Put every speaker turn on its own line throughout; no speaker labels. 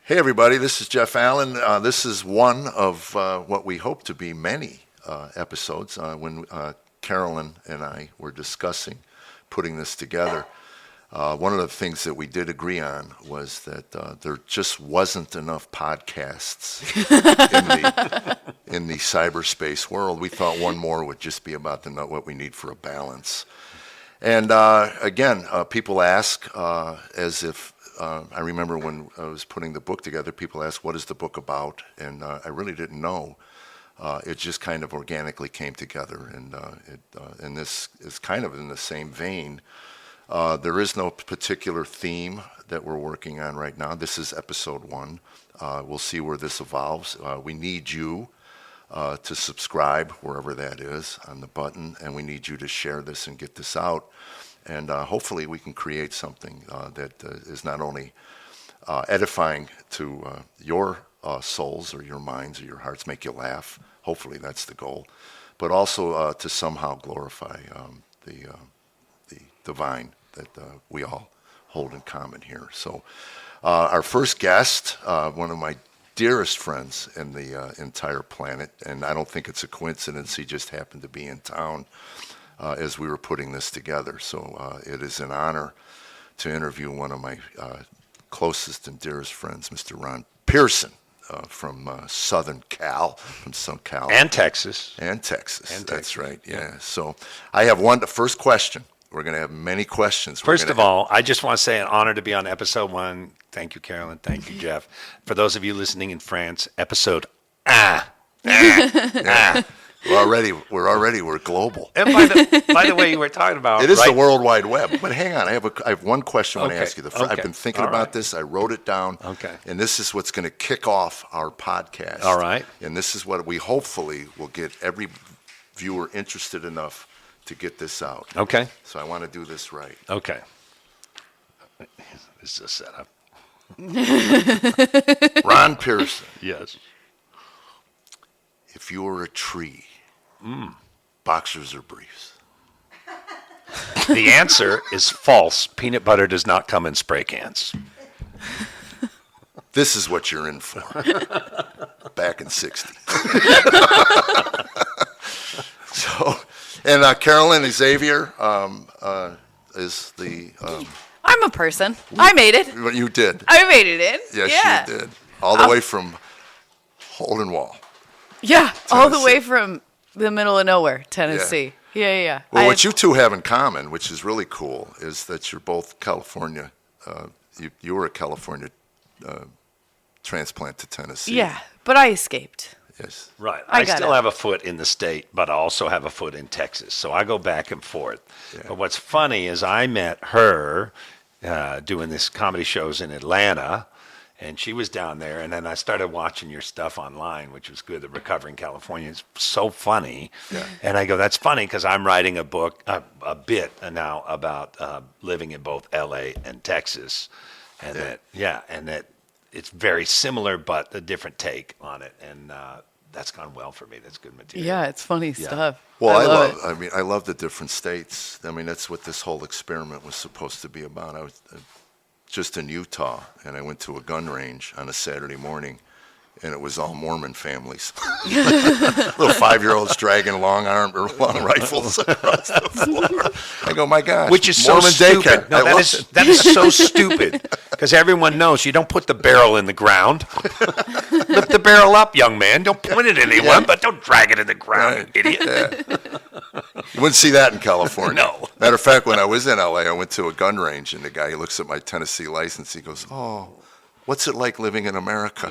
Hey everybody, this is Jeff Allen. This is one of what we hope to be many episodes. When Carollynn and I were discussing putting this together, one of the things that we did agree on was that there just wasn't enough podcasts in the cyberspace world. We thought one more would just be about what we need for a balance. And again, people ask as if I remember when I was putting the book together, people asked, what is the book about? And I really didn't know. It just kind of organically came together. And this is kind of in the same vein. There is no particular theme that we're working on right now. This is episode 1. We'll see where this evolves. We need you to subscribe, wherever that is, on the button. And we need you to share this and get this out. And hopefully we can create something that is not only edifying to your souls or your minds or your hearts, make you laugh. Hopefully that's the goal. But also to somehow glorify the divine that we all hold in common here. So our first guest, one of my dearest friends in the entire planet, and I don't think it's a coincidence, he just happened to be in town as we were putting this together. So it is an honor to interview one of my closest and dearest friends, Mr. Ron Pearson from Southern Cal, from SoCal.
And Texas.
And Texas, that's right, yeah. So I have the first question. We're going to have many questions.
First of all, I just want to say an honor to be on episode 1. Thank you, Carollynn. Thank you, Jeff. For those of you listening in France, episode
We're global.
And by the way, you were talking about
it is the World Wide Web. But hang on, I have one question I want to ask you. I've been thinking
all
about
right.
this. I wrote it down.
Okay.
And this is what's going to kick off our podcast.
All right.
And this is what we hopefully will get every viewer interested enough to get this out.
Okay.
So I want to do this right.
Okay. This is a setup.
Ron Pearson.
Yes.
If you were a tree, boxers or briefs?
The answer is false. Peanut butter does not come in spray cans.
This is what you're in for. Back in 60. So, and Carollynn Xavier is the...
I'm a person. I made it.
You did.
I made it in.
Yes, you did. All the way from Holden Wall.
Yeah, all the
Tennessee.
way from the middle of nowhere, Tennessee. Yeah.
Well, what you two have in common, which is really cool, is that you're both California. You were a California transplant to Tennessee.
Yeah, but I escaped.
Yes.
Right.
I
I
got
still
it.
have a foot in the state, but I also have a foot in Texas. So I go back and forth.
Yeah.
But what's funny is I met her doing this comedy shows in Atlanta, and she was down there. And then I started watching your stuff online, which was good. The Recovering California is so funny.
Yeah.
And I go, that's funny because I'm writing a book, a bit now about living in both L.A. and Texas. And that it's very similar, but a different take on it. And that's gone well for me. That's good material.
Yeah, it's funny stuff.
Well,
I love
I love the different states. I mean, that's what this whole experiment was supposed to be about. I was just in Utah, and I went to a gun range on a Saturday morning, and it was all Mormon families. Little 5-year-olds dragging long rifles across the floor. I go, my gosh.
Which is
Mormon
so stupid.
daycare.
No, that is so stupid. Because everyone knows you don't put the barrel in the ground. Lift the barrel up, young man. Don't point it at anyone, but don't drag it in the ground, you idiot.
Yeah. You wouldn't see that in California.
No.
Matter of fact, when I was in L.A., I went to a gun range, and the guy, he looks at my Tennessee license. He goes, oh, what's it like living in America?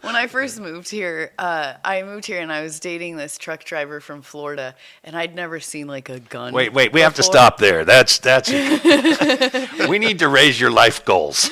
When I first moved here, and I was dating this truck driver from Florida, and I'd never seen like a gun.
Wait, we have to stop there. That's we need to raise your life goals.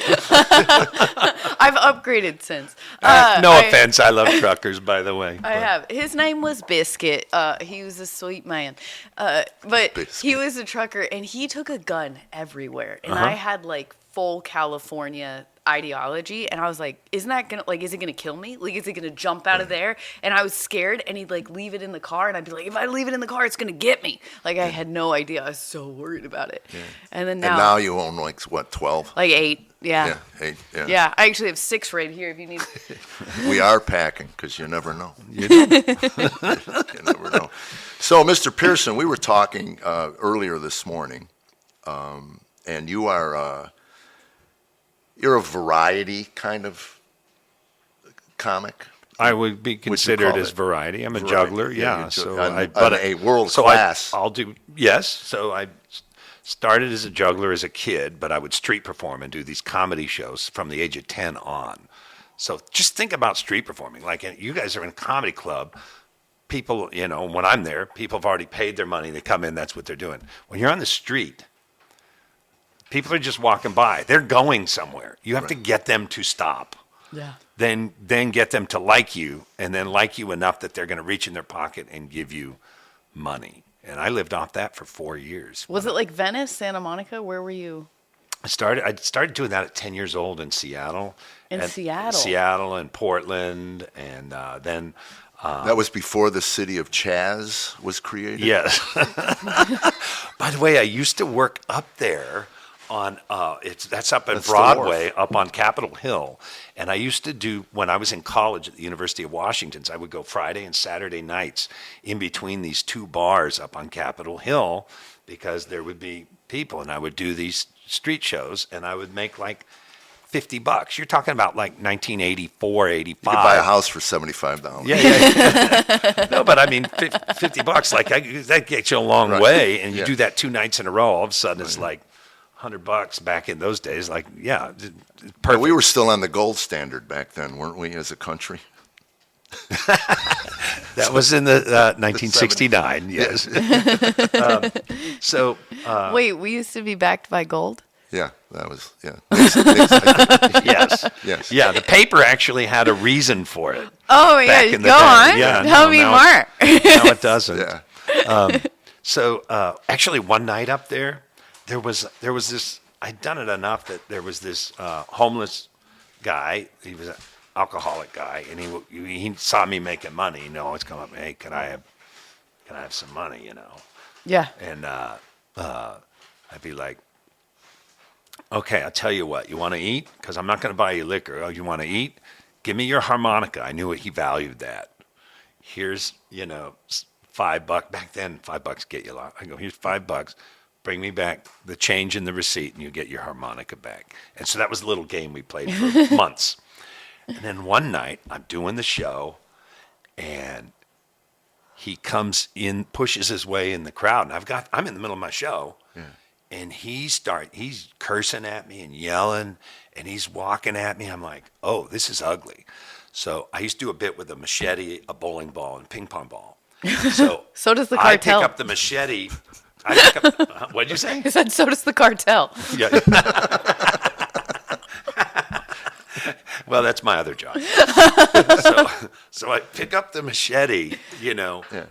I've upgraded since.
No offense, I love truckers, by the way.
I have. His name was Biscuit. He was a sweet man. But
Biscuit.
he was a trucker, and he took a gun everywhere. And I had like full California ideology, and I was like, isn't that gonna, like, is it gonna kill me? Like, is it gonna jump out of there? And I was scared, and he'd like leave it in the car, and I'd be like, if I leave it in the car, it's gonna get me. Like, I had no idea. I was so worried about it. And then
now you own like what, 12?
like 8. Yeah.
8. Yeah.
Yeah, I actually have 6 right here if you need.
We are packing because you never know.
You know?
You never know. So, Mr. Pearson, we were talking earlier this morning, and you are you're a variety kind of comic.
I would be considered
call
as
it?
variety. I'm a
Variety.
juggler,
Yeah,
yeah.
you're
So
on a world class.
I'll do, yes. So I started as a juggler as a kid, but I would street perform and do these comedy shows from the age of 10 on. So just think about street performing. Like, you guys are in a comedy club. People, when I'm there, people have already paid their money. They come in, that's what they're doing. When you're on the street, people are just walking by. They're going somewhere. You have to get them to stop.
Yeah.
Then get them to like you, and then like you enough that they're going to reach in their pocket and give you money. And I lived off that for 4 years.
Was it like Venice, Santa Monica? Where were you?
I started doing that at 10 years old in Seattle.
Seattle
and Portland, and then
That was before the city of Chaz was created?
yes. By the way, I used to work up there on that's up in
That's the
Broadway,
wharf.
up on Capitol Hill. And I used to do, when I was in college at the University of Washington, I would go Friday and Saturday nights in between these 2 bars up on Capitol Hill, because there would be people, and I would do these street shows, and I would make like $50. You're talking about like 1984, 85.
You could buy a house for $75.
Yeah. No, but I mean, $50, like that gets you a long way, and you do that 2 nights in a row. All of a sudden, it's like $100 back in those days. Like, yeah, perfect.
But we were still on the gold standard back then, weren't we, as a country?
That was in the 1969. Yes.
Wait, we used to be backed by gold?
Yeah, that was, yeah.
Yes.
Yes.
Yeah, the paper actually had a reason for it.
Oh, yeah.
Back in the
Go
day.
on.
Yeah,
Tell
no,
me
now
more.
Now it doesn't.
Yeah.
So actually, one night up there, there was this. I'd done it enough that there was this homeless guy. He was an alcoholic guy, and he saw me making money. He always come up, hey, can I have some money?
Yeah.
And I'd be like, okay, I'll tell you what. You want to eat? Because I'm not going to buy you liquor. Oh, you want to eat? Give me your harmonica. I knew he valued that. Here's, $5. Back then, $5 get you a lot. I go, here's $5. Bring me back the change in the receipt, and you get your harmonica back. And so that was a little game we played for months. And then one night, I'm doing the show, and he comes in, pushes his way in the crowd, and I'm in the middle of my show. Yeah. And he's cursing at me and yelling, and he's walking at me. I'm like, oh, this is ugly. So I used to do a bit with a machete, a bowling ball, and a ping pong ball. So
So does the cartel.
I pick up the machete. What'd you say?
I said, so does the cartel.
Yeah. Well, that's my other job. So I pick up the machete,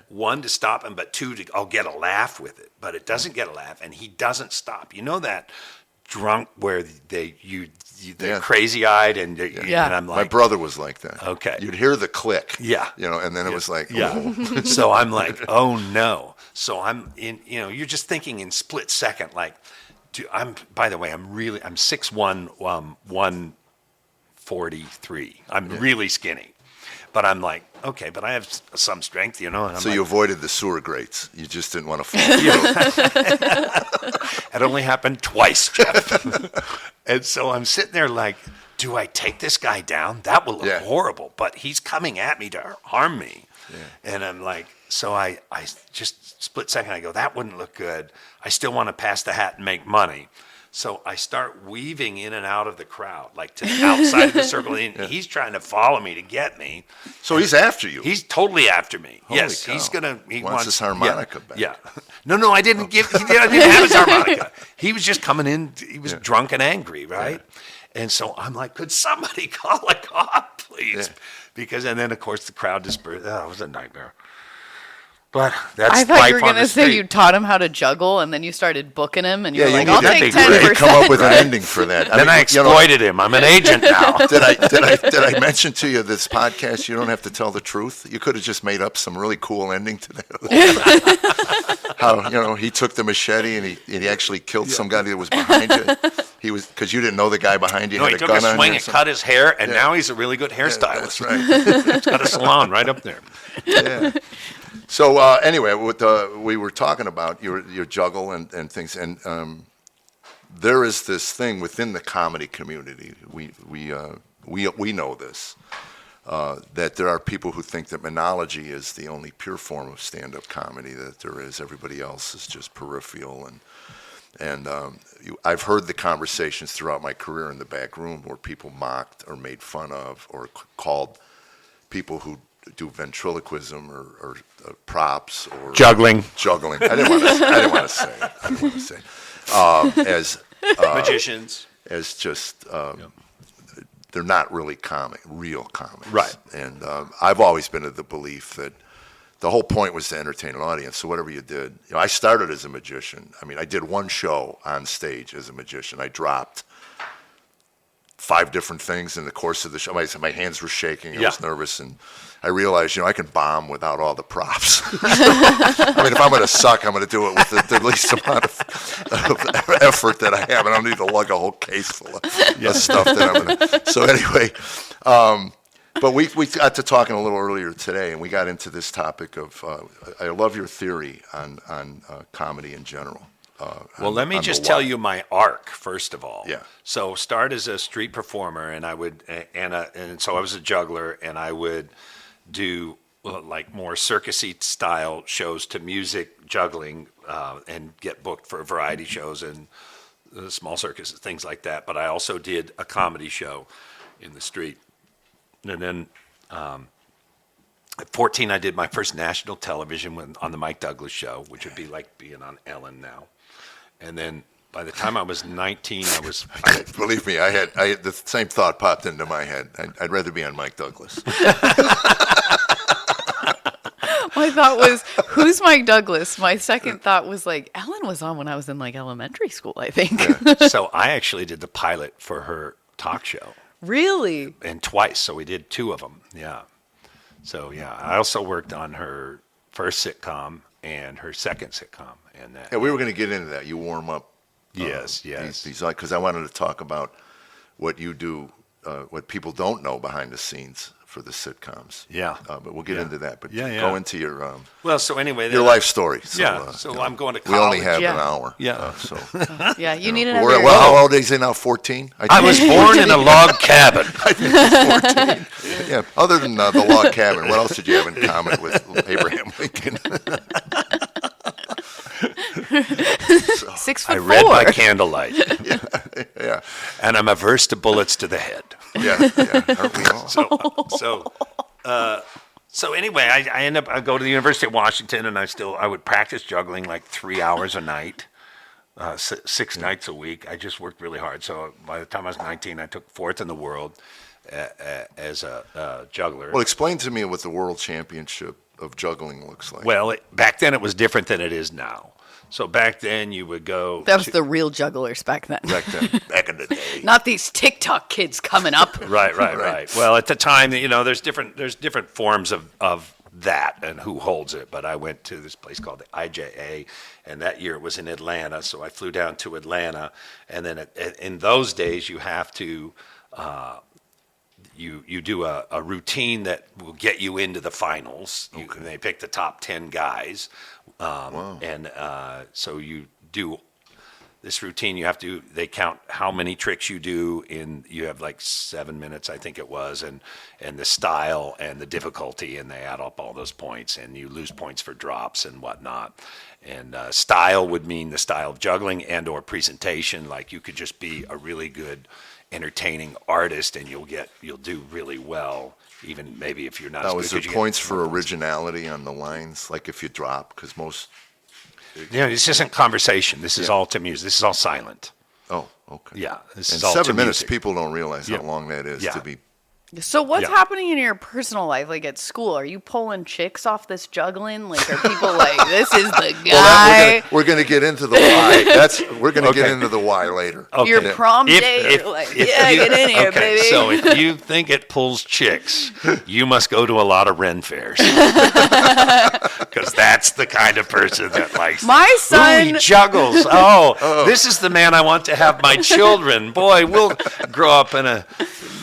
one to stop him, but 2 I'll get a laugh with it. But it doesn't get a laugh, and he doesn't stop. You know that drunk where they're crazy-eyed, and I'm like,
My brother was like that.
Okay.
You'd hear the click.
Yeah.
And then it was like,
yeah.
oh.
So I'm like, oh no. So I'm in, you're just thinking in split second, like, by the way, I'm 6'1", 143. I'm really skinny. But I'm like, okay, but I have some strength, And I'm
So
like,
you avoided the sewer grates. You just didn't want to fall.
It only happened twice, Jeff. And so I'm sitting there like, do I take this guy down? That will look horrible. But he's coming at me to harm me. Yeah. And I'm like, so I just split second, I go, that wouldn't look good. I still want to pass the hat and make money. So I start weaving in and out of the crowd, like to the outside of the circle. And he's trying to follow me to get me.
So he's after you.
He's totally after me.
Holy
yes,
cow.
He
wants his harmonica back.
Yeah. No, I didn't I didn't have his harmonica. He was just coming in. He was drunk and angry, right? Yeah. And so I'm like, could somebody call a cop, please? Yeah. And then of course the crowd dispersed. Oh, it was a nightmare. But that's
I thought you were
life on
gonna
the
say
street.
you taught him how to juggle, and then you started booking him, and you were
you
like,
need
"I'll
to-
take
that'd be
10%."
come up with an ending for that.
Then I exploited him. I'm an agent now.
Did I mention to you this podcast? You don't have to tell the truth. You could have just made up some really cool ending to that. How he took the machete and he actually killed some guy that was behind you. He was because you didn't know the guy behind you
No,
had
he
a
took
gun
a
on
swing
you.
and cut his hair, and now he's a really good
That's
hairstylist.
right.
He's got a salon right up there.
Yeah. So anyway, we were talking about your juggle and things, and there is this thing within the comedy community. We know this. That there are people who think that monology is the only pure form of stand-up comedy that there is. Everybody else is just peripheral, and I've heard the conversations throughout my career in the back room where people mocked or made fun of or called people who do ventriloquism or props or
Juggling.
I didn't want to say as
Magicians.
as just they're not really real comics.
Right.
And I've always been of the belief that the whole point was to entertain an audience. So whatever you did, I started as a magician. I mean, I did one show on stage as a magician. I dropped 5 different things in the course of the show. My hands were shaking. I was nervous, and I realized, I can bomb without all the props. I mean, if I'm going to suck, I'm going to do it with the least amount of effort that I have. I don't need to lug a whole case full of stuff that I'm going to. So anyway, but we got to talking a little earlier today, and we got into this topic of, I love your theory on comedy in general.
Well, let me just tell you my arc first of all.
Yeah.
So start as a street performer, and I would, and so I was a juggler, and I would do like more circusy style shows to music, juggling, and get booked for variety shows and small circuses, things like that. But I also did a comedy show in the street, and then. At 14, I did my first national television on the Mike Douglas show, which would be like being on Ellen now. And then by the time I was 19,
Believe me, I had the same thought popped into my head. I'd rather be on Mike Douglas.
My thought was, who's Mike Douglas? My second thought was like, Ellen was on when I was in like elementary school, I think.
so I actually did the pilot for her talk show.
Really?
And twice, so we did 2 of them, yeah. So yeah, I also worked on her first sitcom and her second sitcom, and that.
Yeah, we were going to get into that. You warm up.
Yes.
Because I wanted to talk about what you do, what people don't know behind the scenes for the sitcoms.
Yeah.
But we'll get into that. But
Yeah.
go into your
Well, so anyway,
your life story. So,
I'm going to
we
college.
only have
Yeah.
an hour.
Yeah.
So
Yeah, you need
we're
another.
how old is he now? 14.
I was born in a log cabin.
14. Yeah. Other than the log cabin, what else did you have in common with Abraham Lincoln?
6'4".
I read by candlelight,
Yeah.
and I'm averse to bullets to the head.
Yeah. Aren't we all?
So anyway, I go to the University of Washington, and I would practice juggling like 3 hours a night, 6 nights a week. I just worked really hard. So by the time I was 19, I took 4th in the world as a juggler.
Well, explain to me what the World Championship of juggling looks like.
Well, back then it was different than it is now. So back then you would go.
That was the real jugglers back then.
Back in the day.
Not these TikTok kids coming up.
Right. Well, at the time, there's different forms of that and who holds it. But I went to this place called the IJA, and that year it was in Atlanta. So I flew down to Atlanta, and then in those days you have to. You do a routine that will get you into the finals. They pick the top 10 guys, and so you do this routine. They count how many tricks you do you have like 7 minutes, I think it was, and the style and the difficulty, and they add up all those points, and you lose points for drops and whatnot. And style would mean the style of juggling and or presentation. Like you could just be a really good entertaining artist, and you'll do really well, even maybe if you're not.
Now,
as
is
good
there
as
points for originality on the lines, like if you drop? Because most.
Yeah, this isn't conversation. This is all to music. This is all silent.
Oh, okay.
Yeah, this
In
is all
7
to
minutes,
music.
people don't realize
Yeah.
how long that is
Yeah.
to be
So what's
Yeah.
happening in your personal life, like at school? Are you pulling chicks off this juggling? Like, are people like, this is the guy?
Well, we're gonna get into the why. We're gonna get
Okay.
into the why later.
Your
Okay.
prom
If-
date?
if-
You're like,
if
yeah,
you-
get in here,
okay,
baby.
so if you think it pulls chicks, you must go to a lot of Ren fairs. Because that's the kind of person that likes.
My
Ooh,
son-
he juggles. Oh, this is the man I want to have my children. Boy, we'll grow up in a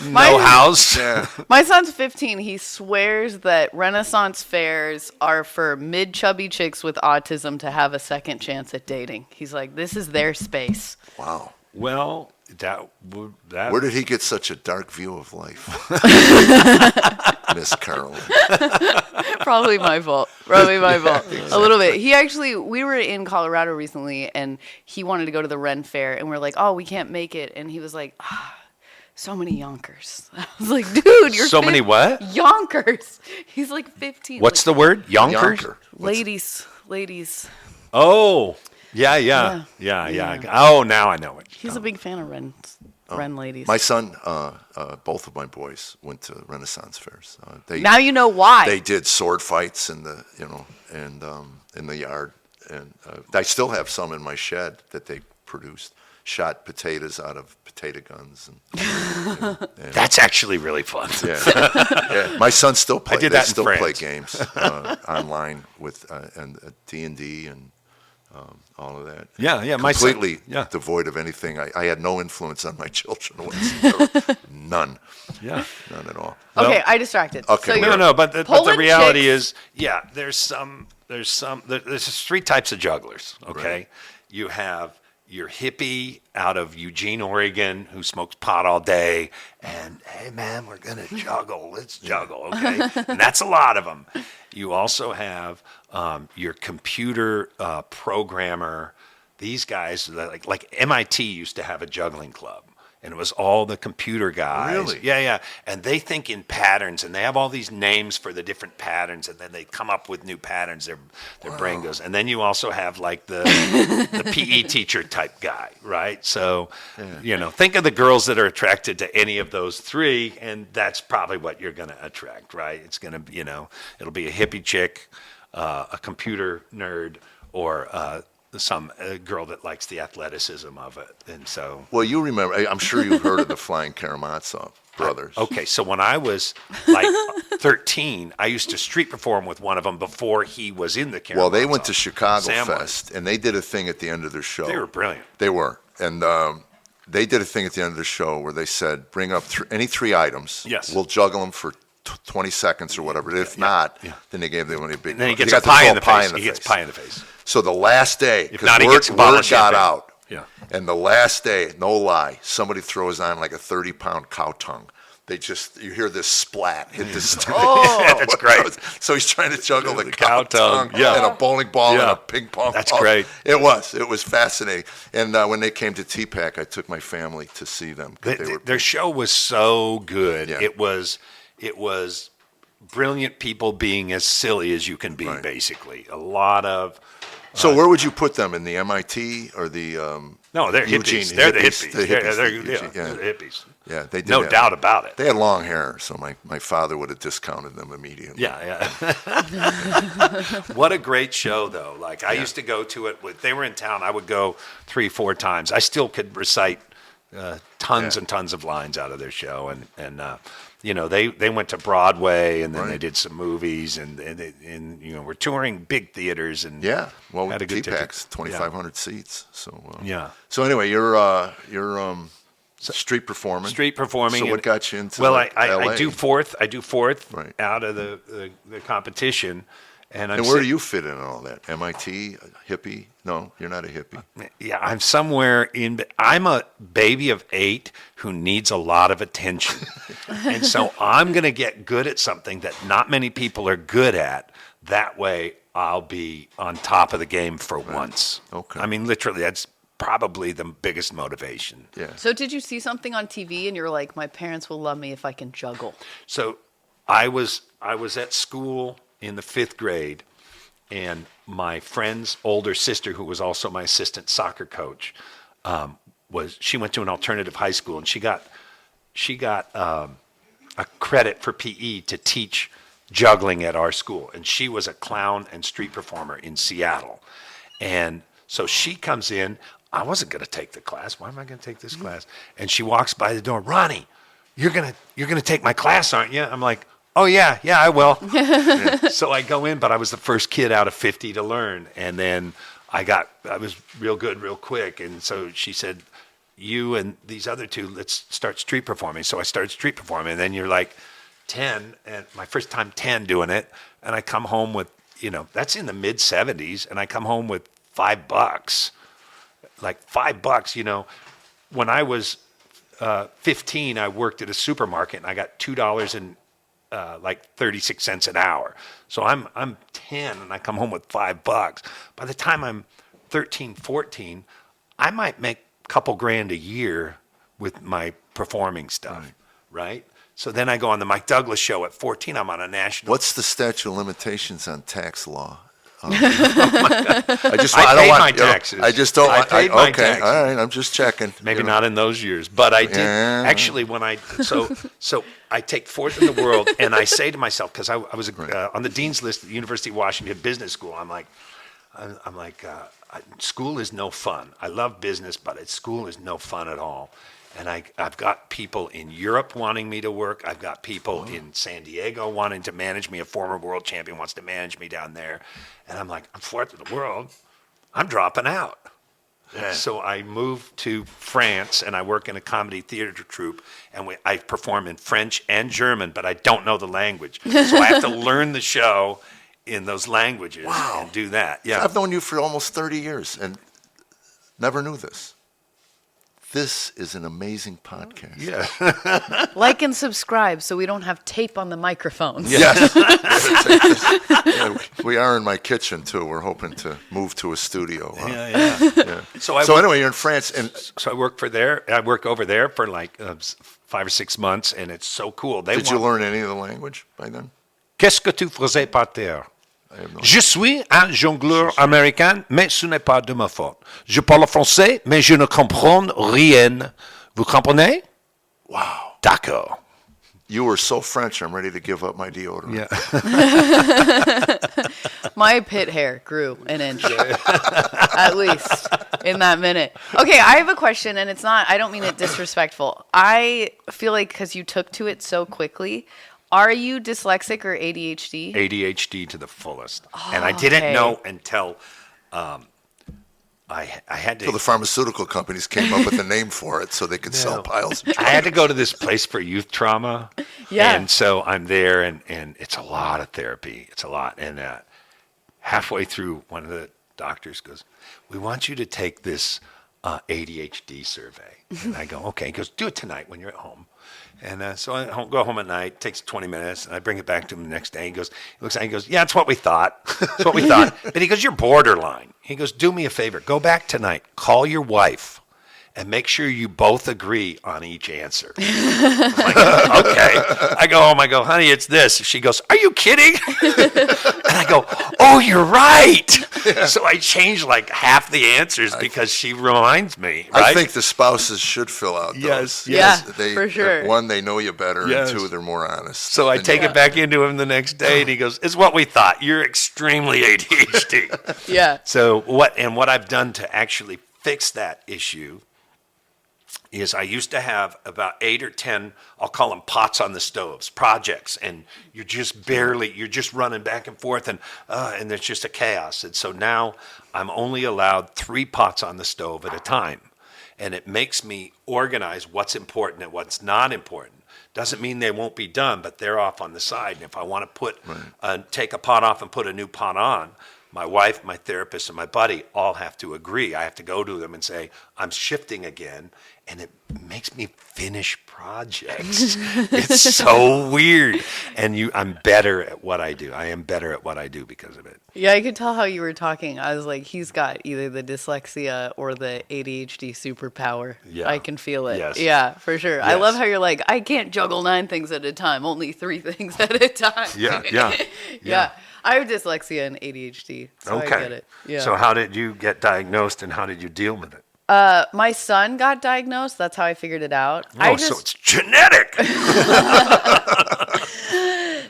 My-
no house.
Yeah.
My son's 15. He swears that Renaissance fairs are for mid-chubby chicks with autism to have a second chance at dating. He's like, this is their space.
Wow.
Well, that
Where did he get such a dark view of life? Miss Carollynn.
Probably my fault. Probably my fault. A little bit. We were in Colorado recently, and he wanted to go to the Ren Fair, and we're like, oh, we can't make it. And he was like, so many yonkers. I was like, dude, you're
So many what?
Yonkers. He's like 15.
What's
like,
the word? Yonkers?
Yonker.
ladies.
Oh, yeah. Oh, now I know it.
He's a big fan of Ren ladies.
My son, both of my boys went to Renaissance fairs.
Now you know why.
They did sword fights in the in the yard, and I still have some in my shed that they produced. Shot potatoes out of potato guns, and
That's actually really fun.
yeah. My son still plays.
did
They
that in
still play
France.
games online with and D&D and all of that.
Yeah, my son-
completely
yeah.
devoid of anything. I had no influence on my children whatsoever. None at all.
Okay, I distracted.
Okay,
So
no,
you're
No, but the
pulling
reality
chicks-
is, there's three types of jugglers. Okay,
Right.
you have your hippie out of Eugene, Oregon, who smokes pot all day, and hey man, we're gonna juggle. Let's juggle, okay? And that's a lot of them. You also have your computer programmer. These guys, that like MIT used to have a juggling club. And it was all the computer guys.
Really?
Yeah. And they think in patterns, and they have all these names for the different patterns, and then they come up with new patterns. Their brain goes. And then you also have like the PE teacher type guy, right? So, think of the girls that are attracted to any of those three, and that's probably what you're going to attract, right? It's going to, it'll be a hippie chick, a computer nerd, or some girl that likes the athleticism of it. And so...
Well, you remember, I'm sure you've heard of the Flying Karamazov brothers.
Okay, so when I was like 13, I used to street perform with one of them before he was in the Karamazov.
Well, they went to Chicago
Sam was.
Fest, and they did a thing at the end of their show.
They were brilliant.
They were. And they did a thing at the end of the show where they said, bring up any three items.
Yes.
We'll juggle them for 20 seconds or whatever. If not, then they gave them a big...
And then he
they
gets
got
a pie in
to
the
call
face. He gets pie in the face.
So the last day,
If not, he
because
gets a bottle
word
of
got
champagne.
out.
Yeah.
And the last day, no lie, somebody throws on like a 30-pound cow tongue. You hear this splat hit the stage.
Oh, that's great.
So he's trying to juggle the
The
cow
cow tongue,
tongue
yeah.
and a bowling ball and
Yeah.
a ping pong
That's
ball.
great.
It was fascinating. And when they came to TPAC, I took my family to see them. 'Cause they were
Their show was so good.
Yeah.
It was brilliant people being as silly as you can be,
Right.
basically. A lot of...
So where would you put them, in the MIT or the
No, they're
Eugene
hippies. They're the hippies.
The
They're
Eugene,
they're the hippies.
Yeah, they did.
No
have-
doubt about it.
They had long hair, so my father would have discounted them immediately.
Yeah. What a great show, though. Like, I used to go to it. They were in town. I would go 3-4 times. I still could recite tons and tons of lines out of their show. And they went to Broadway, and then they
Right.
did some movies, and we're touring big theaters. And
Yeah, well, with
had a good
TPAC's
ticket.
2,500 seats. So
Yeah.
So anyway, you're street performing.
Street performing.
So what
and-
got you into
Well,
LA?
I do fourth.
Right.
out of the competition. And
And where do you fit in all that? MIT, hippie? No, you're not a hippie.
Yeah, I'm somewhere in. I'm a baby of 8 who needs a lot of attention, and so I'm going to get good at something that not many people are good at. That way, I'll be on top of the game for once.
Okay.
I mean, literally, that's probably the biggest motivation.
Yeah.
So did you see something on TV and you're like, my parents will love me if I can juggle?
So I was at school in the 5th grade, and my friend's older sister, who was also my assistant soccer coach, she went to an alternative high school, and she got a a credit for PE to teach juggling at our school. And she was a clown and street performer in Seattle. And so she comes in. I wasn't going to take the class. Why am I going to take this class? And she walks by the door. Ronnie, you're gonna take my class, aren't you? I'm like, oh yeah, I will. So I go in, but I was the first kid out of 50 to learn. And then I was real good real quick. And so she said, you and these other two, let's start street performing. So I started street performing. And then you're like 10, and my first time 10 doing it. And I come home with, that's in the mid 70s. And I come home with $5. Like $5, when I was 15, I worked at a supermarket and I got $2 and like 36 cents an hour. So I'm 10 and I come home with $5. By the time I'm 13, 14, I might make a couple grand a year with my performing stuff, right? So then I go on the Mike Douglas show at 14. I'm on a national.
What's the statute of limitations on tax law?
I paid my taxes.
I just don't.
I paid my
okay,
taxes.
all right. I'm just checking.
Maybe not in those years, but I did actually when so I take fourth in the world, and I say to myself, because I was on the dean's list at the University of Washington Business School. I'm like, school is no fun. I love business, but school is no fun at all. And I've got people in Europe wanting me to work. I've got people in San Diego wanting to manage me. A former world champion wants to manage me down there. And I'm like, I'm fourth in the world. I'm dropping out. Yeah. So I moved to France, and I work in a comedy theater troupe. And I perform in French and German, but I don't know the language. So I have to learn the show in those languages and do that. Yeah,
I've known you for almost 30 years and never knew this. This is an amazing podcast.
Yeah.
Like and subscribe so we don't have tape on the microphones.
Yes. Yeah, we are in my kitchen, too. We're hoping to move to a studio.
Yeah. So
anyway, you're in France.
So I work over there for like 5 or 6 months, and it's so cool.
Did you learn any of the language by then?
Qu'est-ce que tu faisais par terre?
No
Je suis un jongleur américain, mais ce n'est pas de ma faute. Je parle français, mais je ne comprends rien. Vous comprenez?
Wow.
D'accord.
You were so French, I'm ready to give up my deodorant.
Yeah. My pit hair grew an inch, at least, in that minute. Okay, I have a question, and I don't mean it disrespectful. I feel like because you took to it so quickly, are you dyslexic or ADHD?
ADHD to the fullest. And I didn't know until I had to.
So the pharmaceutical companies came up with a name for it so they could sell piles of drugs.
I had to go to this place for youth trauma.
Yeah.
And so I'm there, and it's a lot of therapy. It's a lot. And halfway through, one of the doctors goes, we want you to take this ADHD survey. And I go, okay. He goes, do it tonight when you're at home. And so I go home at night. It takes 20 minutes, and I bring it back to him the next day. He looks at it, he goes, yeah, it's what we thought. It's what we thought. But he goes, you're borderline. He goes, do me a favor. Go back tonight. Call your wife, and make sure you both agree on each answer. I'm like, okay. I go home. I go, honey, it's this. She goes, are you kidding? And I go, oh, you're right. Yeah. So I changed like half the answers because she reminds me. Right?
I think the spouses should fill out those.
Yes, for sure.
One, they know you better, and two, they're more honest.
So I take it back into him the next day, and he goes, it's what we thought. You're extremely ADHD.
Yeah.
So what I've done to actually fix that issue is I used to have about 8 or 10, I'll call them pots on the stoves, projects, and you're just running back and forth, and there's just a chaos. And so now I'm only allowed 3 pots on the stove at a time, and it makes me organize what's important and what's not important. Doesn't mean they won't be done, but they're off on the side. And if I want to take a pot off and put a new pot on, my wife, my therapist, and my buddy all have to agree. I have to go to them and say, I'm shifting again, and it makes me finish projects. It's so weird. And I'm better at what I do. I am better at what I do because of it.
Yeah, I could tell how you were talking. I was like, he's got either the dyslexia or the ADHD superpower. Yeah. I can feel it. Yes. Yeah, for sure. Yes. I love how you're like, I can't juggle 9 things at a time, only 3 things at a time. Yeah. I have dyslexia and ADHD, so I get it. Yeah.
So how did you get diagnosed, and how did you deal with it?
My son got diagnosed. That's how I figured it out.
Oh, so it's genetic.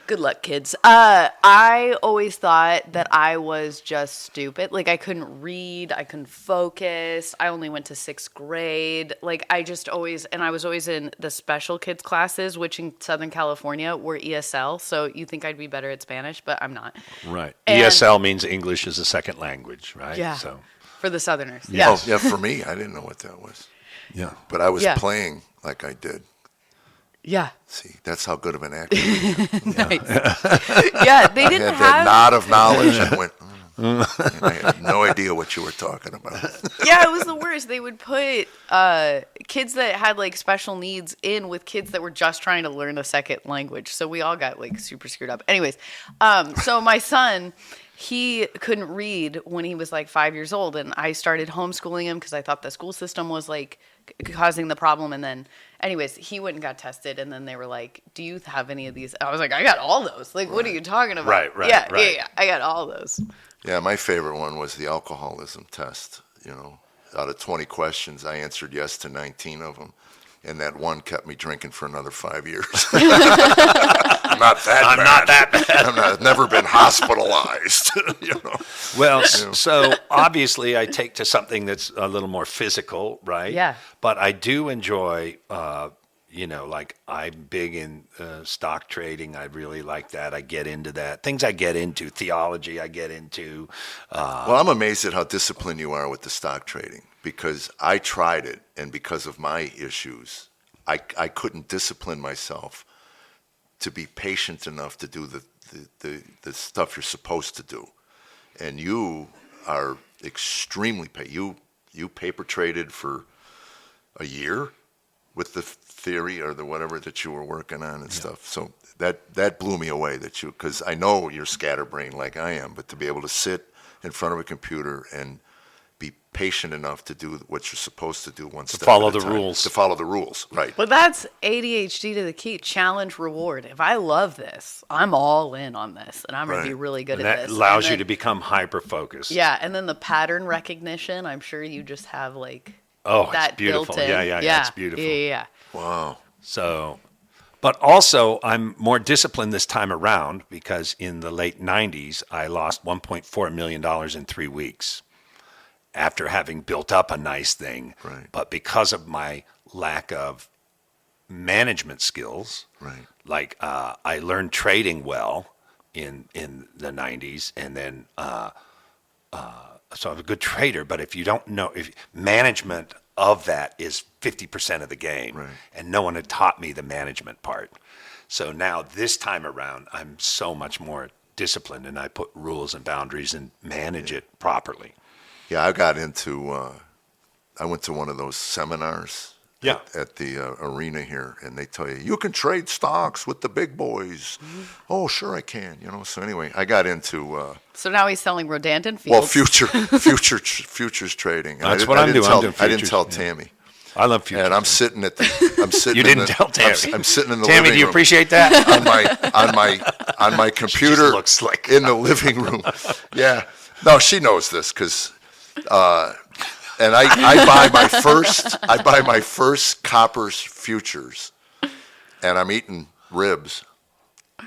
Good luck, kids. I always thought that I was just stupid. Like, I couldn't read. I couldn't focus. I only went to 6th grade. Like, I was always in the special kids classes, which in Southern California were ESL. So you think I'd be better at Spanish, but I'm not.
Right.
And-
ESL means English as a second language, right?
Yeah.
So,
For the Southerners.
Yeah.
Oh, yeah, for me, I didn't know what that was.
yeah.
But I was
Yeah.
playing like I did.
Yeah.
See, that's how good of an actor I
Nice. Yeah, they didn't
had. That
have.
nod of knowledge and went, and I had no idea what you were talking about.
Yeah, it was the worst. They would put kids that had like special needs in with kids that were just trying to learn a second language. So we all got like super screwed up. Anyways, so my son, he couldn't read when he was like 5 years old, and I started homeschooling him because I thought the school system was like causing the problem. And then, anyways, he went and got tested, and then they were like, "Do you have any of these?" I was like, "I got all those. Like, what are you talking about?"
Right.
Yeah. I got all those.
Yeah, my favorite one was the alcoholism test. You know, out of 20 questions, I answered yes to 19 of them. And that one kept me drinking for another 5 years. I'm not that bad. I've never been hospitalized. You know.
Well, so obviously I take to something that's a little more physical, right?
Yeah.
But I do enjoy, like I'm big in stock trading. I really like that. I get into that. Things I get into, theology I get into.
Well, I'm amazed at how disciplined you are with the stock trading, because I tried it, and because of my issues, I couldn't discipline myself to be patient enough to do the stuff you're supposed to do. And you are extremely you paper traded for a year with the theory or the whatever that you were working on and stuff. So that blew me away, because I know you're scatterbrained like I am, but to be able to sit in front of a computer and be patient enough to do what you're supposed to do one step
follow
at a
the
time.
rules.
To follow the rules, right.
But that's ADHD to the key. Challenge, reward. If I love this, I'm all in on this, and I'm going to be
Right.
really good
And
at
that
this.
allows
And
you
then-
to become hyper-focused.
Yeah, and then the pattern recognition, I'm sure you just have like
Oh,
that
it's beautiful.
built in.
Yeah, it's beautiful.
Yeah.
Wow.
So, but also I'm more disciplined this time around because in the late 90s, I lost $1.4 million in 3 weeks after having built up a nice thing.
Right.
But because of my lack of management skills,
Right.
like I learned trading well in the 90s, and then so I'm a good trader. But if you don't know, if management of that is 50% of the game,
Right.
and no one had taught me the management part. So now this time around, I'm so much more disciplined, and I put rules and boundaries and manage it properly.
Yeah, I got into, I went to one of those seminars
Yeah.
at the arena here, and they tell you can trade stocks with the big boys.
Mm-hmm.
Oh, sure I can, So anyway, I got into,
So now he's selling Rodanthan
well,
Fields.
futures trading.
That's what I'm doing. I'm doing
I didn't
futures,
tell
yeah.
Tammy.
I love futures.
And I'm sitting at the,
You didn't tell Tammy.
I'm sitting in the
Tammy,
living
do you
room
appreciate that?
on my computer
looks like-
in the living room. Yeah. No, she knows this because, and I buy my first Copper's futures, and I'm eating ribs,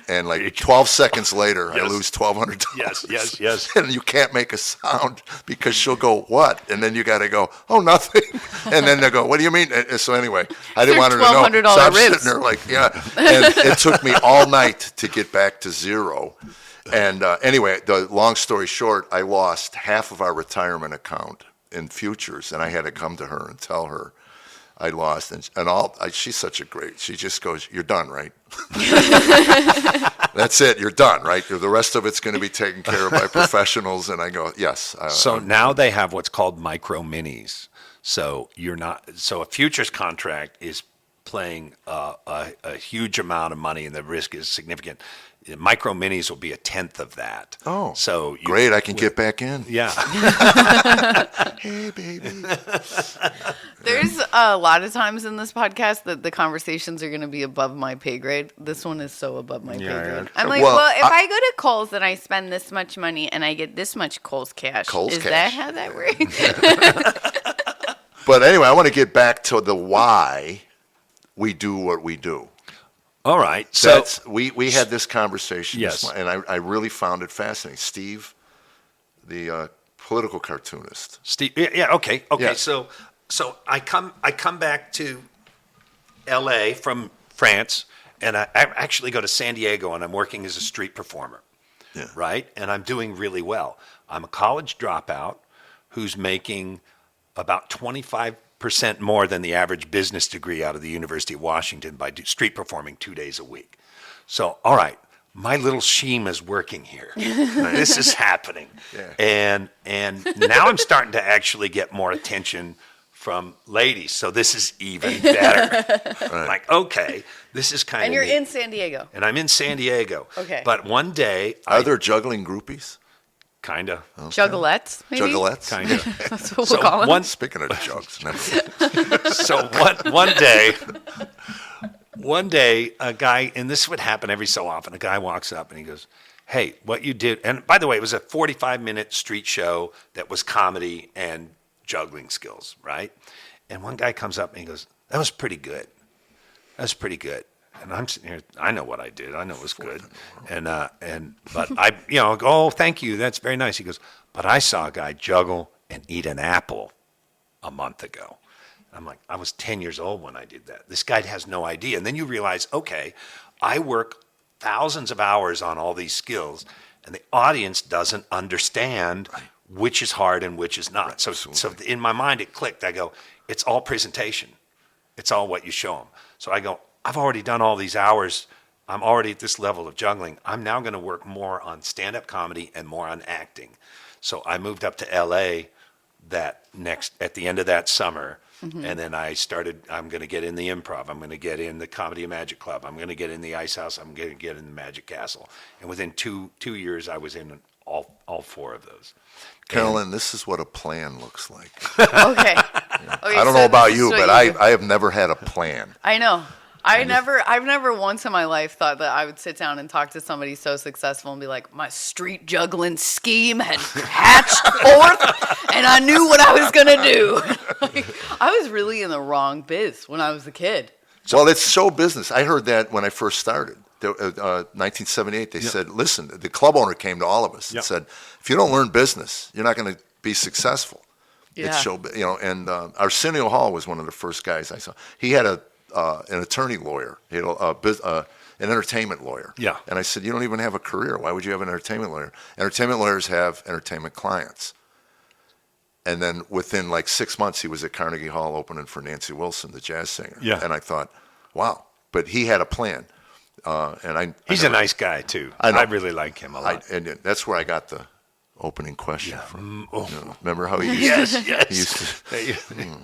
and like 12 seconds later, I
Yes.
lose $1,200.
Yes.
And you can't make a sound because she'll go, "What?" And then you got to go, "Oh, nothing." And then they go, "What do you mean?" And so anyway, I didn't
They're
want her to know.
$1,200
So I'm
ribs.
sitting there like, yeah. And it took me all night to get back to zero. And anyway, the long story short, I lost half of our retirement account in futures, and I had to come to her and tell her I lost. She's such a great. She just goes, "You're done, right?" That's it. You're done, right? The rest of it's going to be taken care of by professionals. And I go, yes.
So now they have what's called micro minis. So a futures contract is playing a huge amount of money, and the risk is significant. Micro minis will be a tenth of that.
Oh,
so
great! I can get back in.
Yeah.
Hey, baby.
There's a lot of times in this podcast that the conversations are going to be above my pay grade. This one is so above my pay grade. I'm like,
Well,
well, if I go to Kohl's and I spend this much money and I get this much Kohl's cash,
Kohl's
is
cash.
that how that works?
But anyway, I want to get back to the why we do what we do.
All right. So
we had this conversation,
Yes.
and I really found it fascinating. Steve, the political cartoonist.
Steve, yeah, okay.
Yeah.
So I come back to L.A. from France, and I actually go to San Diego, and I'm working as a street performer.
Yeah.
Right, and I'm doing really well. I'm a college dropout who's making about 25% more than the average business degree out of the University of Washington by street performing 2 days a week. So, all right, my little scheme is working here. This is happening.
Yeah.
And now I'm starting to actually get more attention from ladies. So this is even better.
Right.
Like, okay, this is kind of
And you're in San Diego.
And I'm in San Diego.
Okay.
But one day,
Are there juggling groupies?
kind of.
Juggalettes, maybe?
Juggalettes?
Kind of.
That's what
So
we'll call them.
Speaking of jugs, never.
So one day, a guy, and this would happen every so often, a guy walks up and he goes, hey, what you did, and by the way, it was a 45-minute street show that was comedy and juggling skills, right? And one guy comes up and he goes, that was pretty good. That was pretty good. And I'm sitting here, I know what I did. I know it was good. But I, go, oh, thank you. That's very nice. He goes, but I saw a guy juggle and eat an apple a month ago. I'm like, I was 10 years old when I did that. This guy has no idea. And then you realize, okay, I work thousands of hours on all these skills, and the audience doesn't understand which is hard and which is not.
Right,
so in my mind, it clicked. I go, it's all presentation. It's all what you show them. So I go, I've already done all these hours. I'm already at this level of juggling. I'm now going to work more on stand-up comedy and more on acting. So I moved up to LA at the end of that summer. And then I'm going to get in the Improv. I'm going to get in the Comedy and Magic Club. I'm going to get in the Ice House. I'm going to get in the Magic Castle. And within two years, I was in all four of those.
Carollynn, this is what a plan looks like.
Okay.
I don't know about you, but I have never had a plan.
I know. I've never once in my life thought that I would sit down and talk to somebody so successful and be like, my street juggling scheme had hatched forth and I knew what I was going to do. Like, I was really in the wrong biz when I was a kid.
Well, it's show business. I heard that when I first started. 1978, they said, listen, the club owner came to all of us and said, if you don't learn business, you're not going to be successful.
Yeah.
It's show, and Arsenio Hall was one of the first guys I saw. He had an attorney lawyer, an entertainment lawyer.
Yeah.
And I said, you don't even have a career. Why would you have an entertainment lawyer? Entertainment lawyers have entertainment clients. And then within like 6 months, he was at Carnegie Hall opening for Nancy Wilson, the jazz singer.
Yeah.
And I thought, wow. But he had a plan.
He's a nice guy, too.
I know.
I really like him a lot.
And that's where I got the opening question from. Remember how he used
Yes,
to?
yes.
He used to.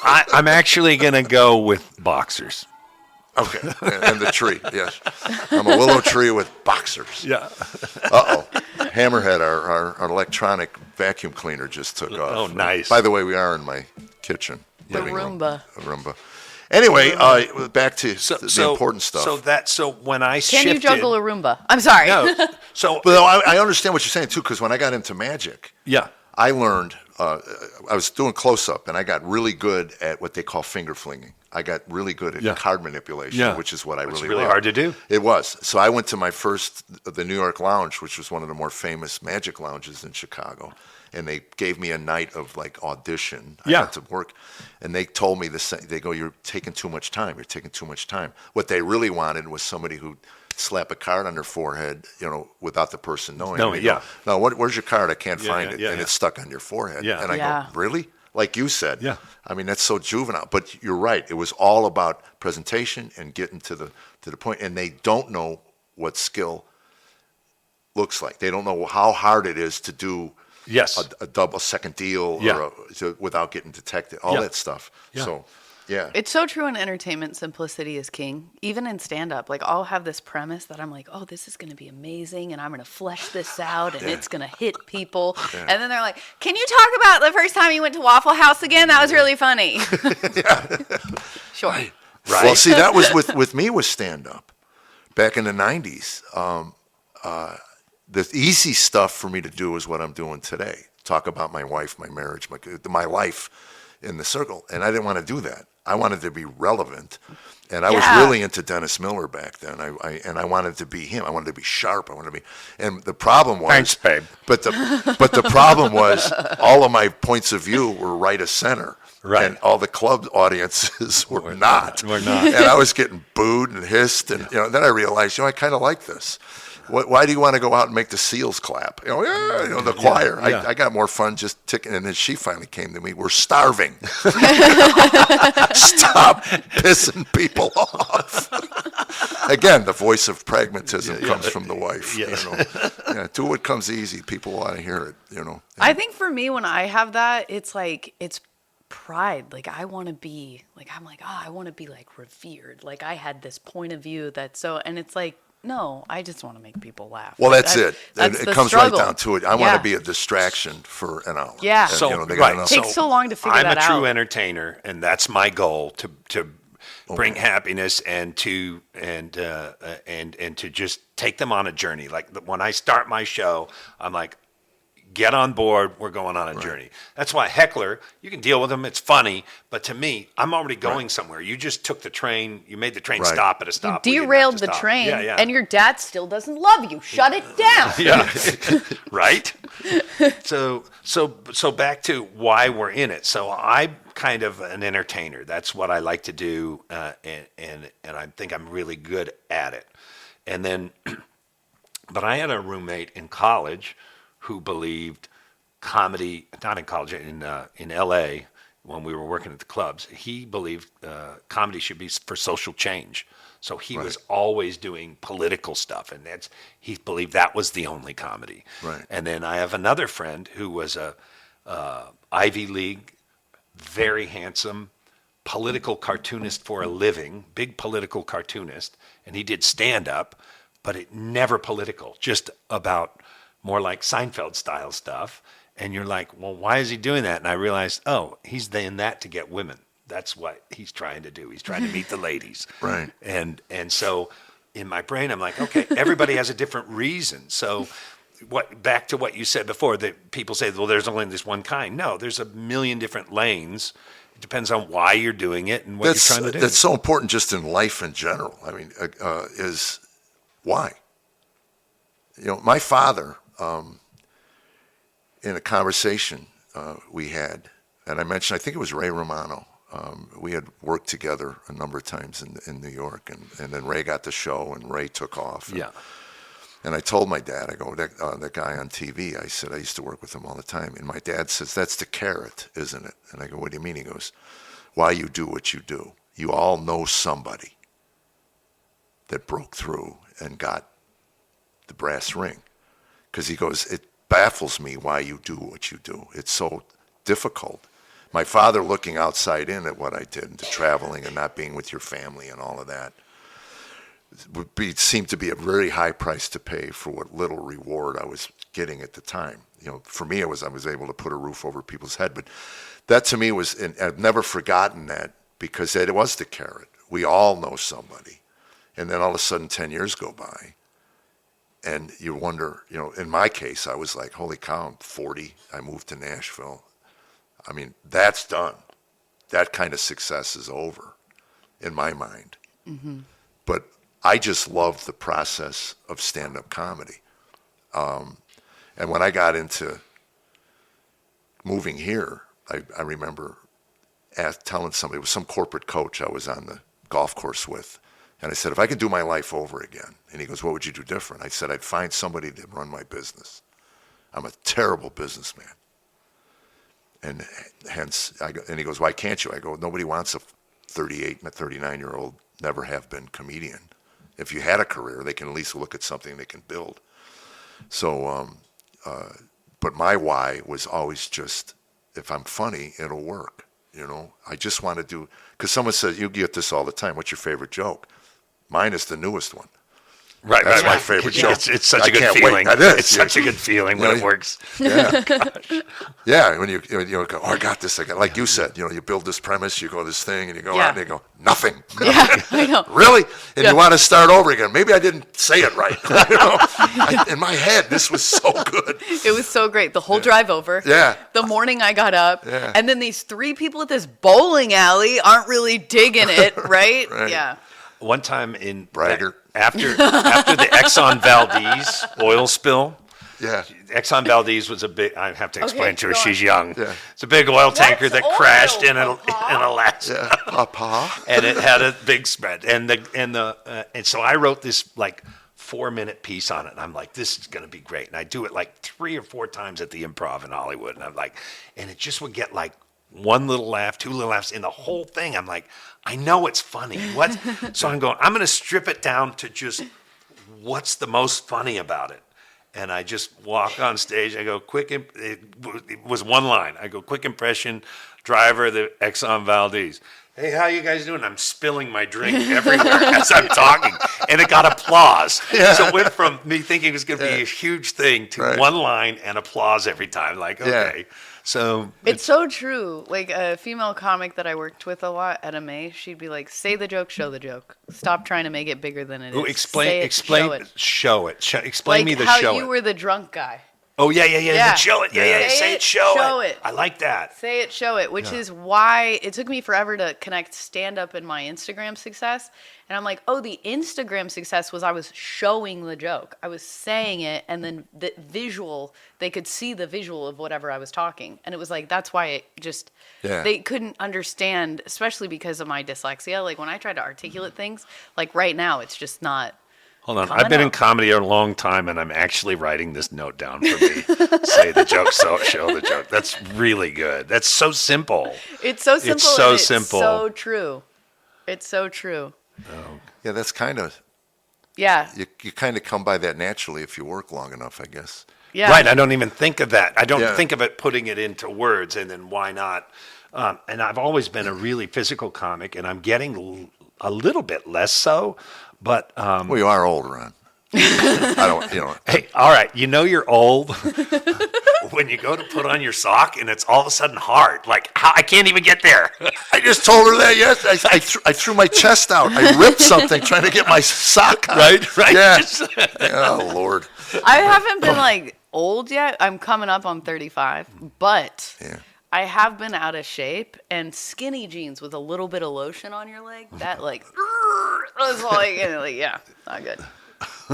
I'm actually going to go with boxers.
Okay, and the tree, yes. I'm a willow tree with boxers.
Yeah.
Uh-oh. Hammerhead, our electronic vacuum cleaner just took off.
Oh, nice.
By the way, we are in my kitchen.
The
living room.
Roomba.
A Roomba. Anyway, back to the important stuff.
So when I
Can
shifted,
you juggle a Roomba? I'm sorry.
No. So
But I understand what you're saying, too, because when I got into magic,
yeah.
I learned, I was doing close-up, and I got really good at what they call finger flinging. I got really good at card manipulation, which is what I really
really
love.
hard to do.
It was. So I went to my first, the New York Lounge, which was one of the more famous magic lounges in Chicago, and they gave me a night of like audition. I got to work, and they told me this. They go, "You're taking too much time. You're taking too much time." What they really wanted was somebody who'd slap a card on their forehead, without the person knowing.
No,
And they
yeah.
go, "No, where's your card? I can't find it," and
yeah.
it's stuck on your forehead.
Yeah.
And I
Yeah.
go, "Really?" Like you said.
Yeah.
I mean, that's so juvenile. But you're right. It was all about presentation and getting to the point. And they don't know what skill looks like. They don't know how hard it is to do
Yes.
a double second deal without getting detected. All that stuff.
Yeah.
So, yeah.
It's so true in entertainment, simplicity is king. Even in stand-up, like I'll have this premise that I'm like, oh, this is going to be amazing, and I'm going to flesh this out, and it's going to hit people. And then they're like, can you talk about the first time you went to Waffle House again? That was really funny. Sure.
Right.
Well, see, that was with me with stand-up. Back in the 90s, the easy stuff for me to do is what I'm doing today. Talk about my wife, my marriage, my life. in the circle, and I didn't want to do that. I wanted to be relevant, and I was
Yeah.
really into Dennis Miller back then. I wanted to be him. I wanted to be sharp. I wanted to be, and the problem was,
Thanks, babe.
But the problem was, all of my points of view were right of center.
Right.
And all the club audiences were not.
We're not.
And I was getting booed and hissed, and then I realized, I kind of like this. Why do you want to go out and make the seals clap? The choir.
yeah.
I got more fun just ticking. And then she finally came to me. We're starving. Stop pissing people off. Again, the voice of pragmatism comes from the wife.
Yeah.
Do what comes easy. People want to hear it.
I think for me, when I have that, it's like, it's pride. Like, I want to be, like, I'm like, I want to be, like, revered. Like, I had this point of view and it's like, no, I just want to make people laugh.
Well,
Like,
that's it.
That's
It
the
comes
struggle.
right down to it. I want to be a distraction for an hour.
Yeah.
And,
So,
they got
right.
enough-
Takes so long to figure
I'm
that
a true
out.
entertainer, and that's my goal to bring happiness and to just take them on a journey. Like when I start my show, I'm like, get on board. We're going on a journey. That's why Heckler, you can deal with them. It's funny, but to me, I'm already going somewhere. You just took the train. You made the train stop at a stop.
You
We didn't have
derailed
to
the
stop.
train,
Yeah.
and your dad still doesn't love you. Shut it down.
Yeah. Right. So back to why we're in it. So I'm kind of an entertainer. That's what I like to do, and I think I'm really good at it. And then, but I had a roommate in college who believed comedy, not in college, in L.A. when we were working at the clubs. He believed comedy should be for social change. So he was always doing political stuff, and he believed that was the only comedy.
Right.
And then I have another friend who was a Ivy League, very handsome, political cartoonist for a living, big political cartoonist, and he did stand-up, but it never political, just about more like Seinfeld style stuff. And you're like, well, why is he doing that? And I realized, he's in that to get women. That's what he's trying to do. He's trying to meet the ladies.
Right.
And so in my brain, I'm like, okay, everybody has a different reason. So back to what you said before, that people say, well, there's only this one kind. No, there's a million different lanes. It depends on why you're doing it and what you're trying to do.
That's so important just in life in general. I mean, is why? My father, in a conversation we had, and I mentioned, I think it was Ray Romano. We had worked together a number of times in New York, and then Ray got the show, and Ray took off. And I told my dad, I go, that guy on TV, I said, I used to work with him all the time. And my dad says, that's the carrot, isn't it? And I go, what do you mean? He goes, why you do what you do. You all know somebody that broke through and got the brass ring. Because he goes, it baffles me why you do what you do. It's so difficult. My father looking outside in at what I did, into traveling and not being with your family and all of that, seemed to be a very high price to pay for what little reward I was getting at the time. For me, I was able to put a roof over people's head. But that to me was, and I've never forgotten that, because it was the carrot. We all know somebody. And then all of a sudden 10 years go by. And you wonder, in my case, I was like, holy cow, I'm 40. I moved to Nashville. I mean, that's done. That kind of success is over in my mind. Mm-hmm. But I just love the process of stand-up comedy. And when I got into moving here, I remember telling somebody, it was some corporate coach I was on the golf course with, and I said, if I could do my life over again, and he goes, what would you do different? I said, I'd find somebody to run my business. I'm a terrible businessman. And hence, and he goes, why can't you? I go, nobody wants a 38 and a 39-year-old, never have been comedian. If you had a career, they can at least look at something they can build. So, but my why was always just, if I'm funny, it'll work. I just want to do, because someone says, you get this all the time, what's your favorite joke? Mine is the newest one.
Right,
That's
right,
my
right.
favorite
'Cause
joke.
It's such
I
a good
can't wait.
feeling.
It is.
It's such a good feeling when
know,
it works.
Yeah. Yeah, when you go, oh, I got this. Like you said, you build this premise, you go this thing, and you go out and you go, nothing.
Yeah, I know.
Really? And you want to start over again. Maybe I didn't say it right. In my head, this was so good.
It was so great. The whole drive over.
Yeah.
The morning I got up.
Yeah.
And then these 3 people at this bowling alley aren't really digging it, right?
Right.
Yeah.
One time in
Bragger.
after the Exxon Valdez oil spill.
Yeah.
Exxon Valdez was a big. I have to explain to her.
go on.
She's young.
Yeah.
It's a big oil tanker that
oil,
crashed in
Papa?
Alaska.
Yeah. Papa.
And it had a big spread. And so I wrote this like 4-minute piece on it. And I'm like, this is going to be great. And I do it like 3 or 4 times at the Improv in Hollywood. And I'm like, and it just would get like 1 little laugh, 2 little laughs in the whole thing. I'm like, I know it's funny. What? So I'm going to strip it down to just what's the most funny about it. And I just walk on stage. I go, it was 1 line. I go, quick impression, driver of the Exxon Valdez. Hey, how you guys doing? I'm spilling my drink everywhere as I'm talking. And it got applause.
Yeah.
So it went from me thinking it was going to be a huge thing to
Right.
1 line and applause every time. Like, okay.
Yeah.
So
It's so true. Like a female comic that I worked with a lot at MA, she'd be like, say the joke, show the joke. Stop trying to make it bigger than it is.
explain,
Say it,
explain,
show it.
explain
Like
me the
how
show
you
it.
were the drunk guy.
Oh, yeah.
Yeah.
Show it. Yeah. Say it, show it. I like that.
Say it, show it, which is why it took me forever to connect stand-up and my Instagram success. And I'm like, oh, the Instagram success was I was showing the joke. I was saying it, and then the visual, they could see the visual of whatever I was talking. And it was like, that's why it just, they couldn't understand, especially because of my dyslexia. Like when I try to articulate things, like right now, it's just not.
Hold on.
Coming
I've been in
up.
comedy a long time, and I'm actually writing this note down for me. Say the joke, show the joke. That's really good. That's so simple.
It's so simple.
so
and it's
simple.
so true. It's so true.
Yeah, that's kind of,
Yeah.
you kind of come by that naturally if you work long enough, I guess.
Yeah.
Right. I don't even think of that. I don't
Yeah.
think of it putting it into words, and then why not? And I've always been a really physical comic, and I'm getting a little bit less so. But
Well, you are old, Ron. I don't,
hey, all right, you're old when you go to put on your sock and it's all of a sudden hard. Like I can't even get there.
I just told her that yesterday. I threw my chest out. I ripped something trying to get my sock on.
Right.
Yeah.
Just-
Oh, Lord.
I haven't been like old yet. I'm coming up on 35, but
Yeah.
I have been out of shape, and skinny jeans with a little bit of lotion on your leg, that like, was like, yeah, not good.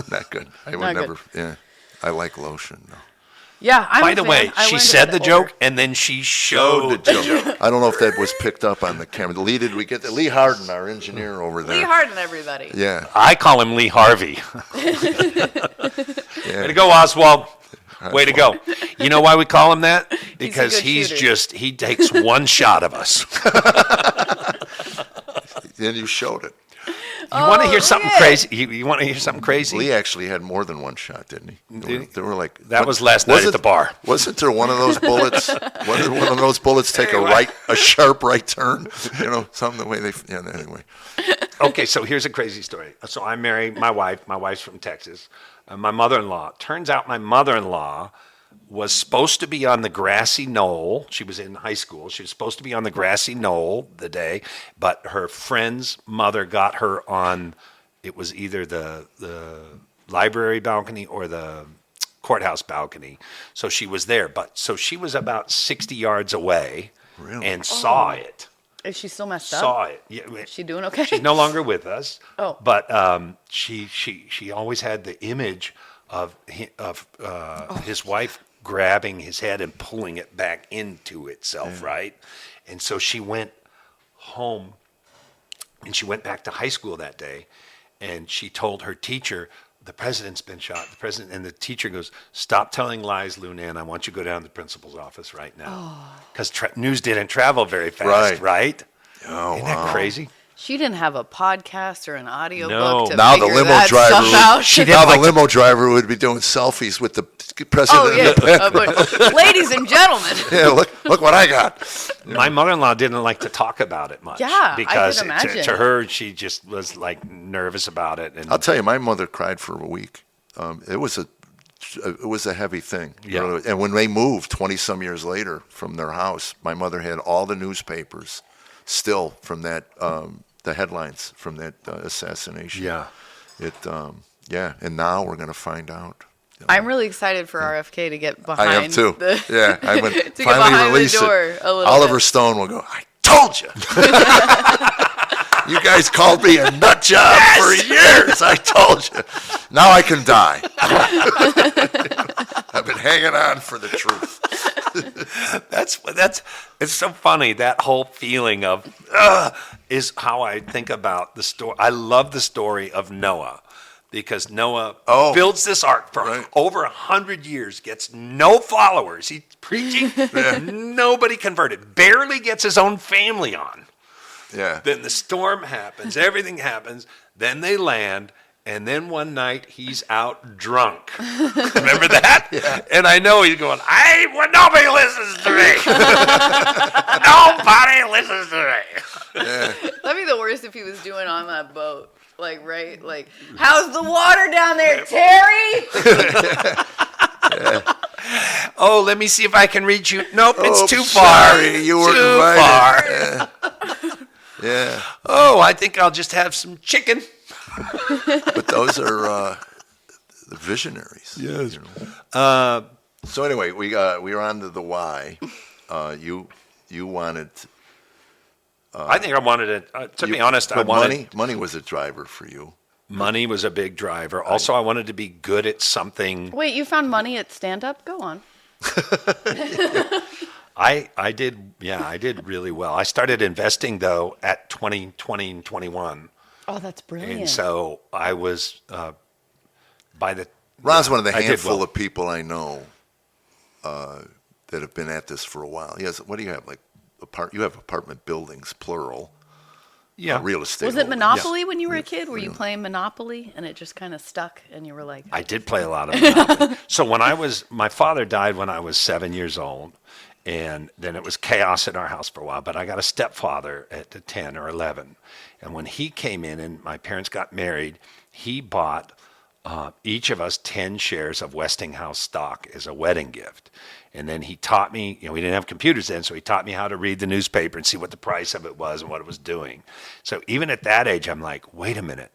Not good. I would
Not good.
never, yeah. I like lotion, though.
Yeah, I'm
By
a
the
fan.
way,
I
she
learned
said
about
the
it older.
joke and then she showed the joke.
I don't know if that was picked up on the camera. Lee, did we get that? Lee Harden, our engineer over there.
Lee Harden, everybody.
Yeah.
I call him Lee Harvey.
Yeah.
Way to go, Oswald. Way to go. You know why we call him that? Because
good
he's
shooter.
he takes one shot of us.
Then you showed it.
You want to hear something
yeah.
crazy? You want to hear something crazy?
Lee actually had more than one shot, didn't he? There were like
That was last night at the bar.
Wasn't there one of those bullets? Wasn't one of those bullets take a sharp right turn? Something the way they. Yeah. Anyway.
Okay, so here's a crazy story. So I married my wife. My wife's from Texas. My mother-in-law. Turns out my mother-in-law was supposed to be on the grassy knoll. She was in high school. She was supposed to be on the grassy knoll the day, but her friend's mother got her on, it was either the library balcony or the courthouse balcony. So she was there. So she was about 60 yards away and saw it.
Is she still messed up?
Saw it. Yeah,
Is she doing okay?
she's no longer with us.
Oh.
But she always had the image of his wife grabbing his head and pulling it back into itself, right? And so she went home, and she went back to high school that day, and she told her teacher, the president's been shot. The president, and the teacher goes, stop telling lies, Lunan. I want you to go down to the principal's office right now. Because news didn't travel very fast, right?
Oh,
Isn't that crazy?
She didn't have a podcast or an audiobook
No.
to
Now the
figure
limo
that
driver
stuff out.
now the limo driver would be doing selfies with the president.
Oh, yeah. But, ladies and gentlemen.
Yeah, look what I got.
My mother-in-law didn't like to talk about it much.
Yeah, I could
because
imagine.
to her, she just was like nervous about it. And
I'll tell you, my mother cried for a week. It was a heavy thing.
Yeah.
And when they moved 20 some years later from their house, my mother had all the newspapers still from that, the headlines from that assassination.
yeah.
And now we're going to find out.
I'm really excited for RFK to get behind.
I am too. I'm going
to
to
get
finally
behind
release
the door
it.
a little
Oliver
bit.
Stone will go, I told you. You guys called me a nut job for years. I told you. Now I can die. I've been hanging on for the truth.
It's so funny. That whole feeling of is how I think about the story. I love the story of Noah because Noah builds this ark for over 100 years, gets no followers. He's preaching, nobody converted, barely gets his own family on.
Yeah.
Then the storm happens, everything happens, then they land, and then one night he's out drunk. Remember that?
Yeah.
And I know he's going, nobody listens to me. Nobody listens to me.
Yeah.
That'd be the worst if he was doing on that boat. Like, right? Like, how's the water down there, Terry?
Oh, let me see if I can reach you. Nope, it's too
sorry,
far.
you weren't
too
invited.
far.
Yeah.
Oh, I think I'll just have some chicken.
But those are the visionaries.
Yes.
You know? So anyway, we were on to the why. You wanted.
I think I wanted it. To be honest, I wanted
money was a driver for you.
money was a big driver. Also, I wanted to be good at something.
Wait, you found money at stand-up? Go on.
I did, I did really well. I started investing though at 20 and 21.
Oh, that's brilliant.
And so I was
Ron's one of the
I did
handful
well.
of people I know that have been at this for a while. Yes, what do you have? Like you have apartment buildings, plural.
Yeah.
Real estate.
Was it
holdings.
Monopoly when you were a kid? Were you playing Monopoly and it just kind of stuck and you were like,
I did play a lot of Monopoly. So my father died when I was 7 years old, and then it was chaos in our house for a while. But I got a stepfather at 10 or 11, and when he came in and my parents got married, he bought each of us 10 shares of Westinghouse stock as a wedding gift. And then he taught me, we didn't have computers then, so he taught me how to read the newspaper and see what the price of it was and what it was doing. So even at that age, I'm like, wait a minute,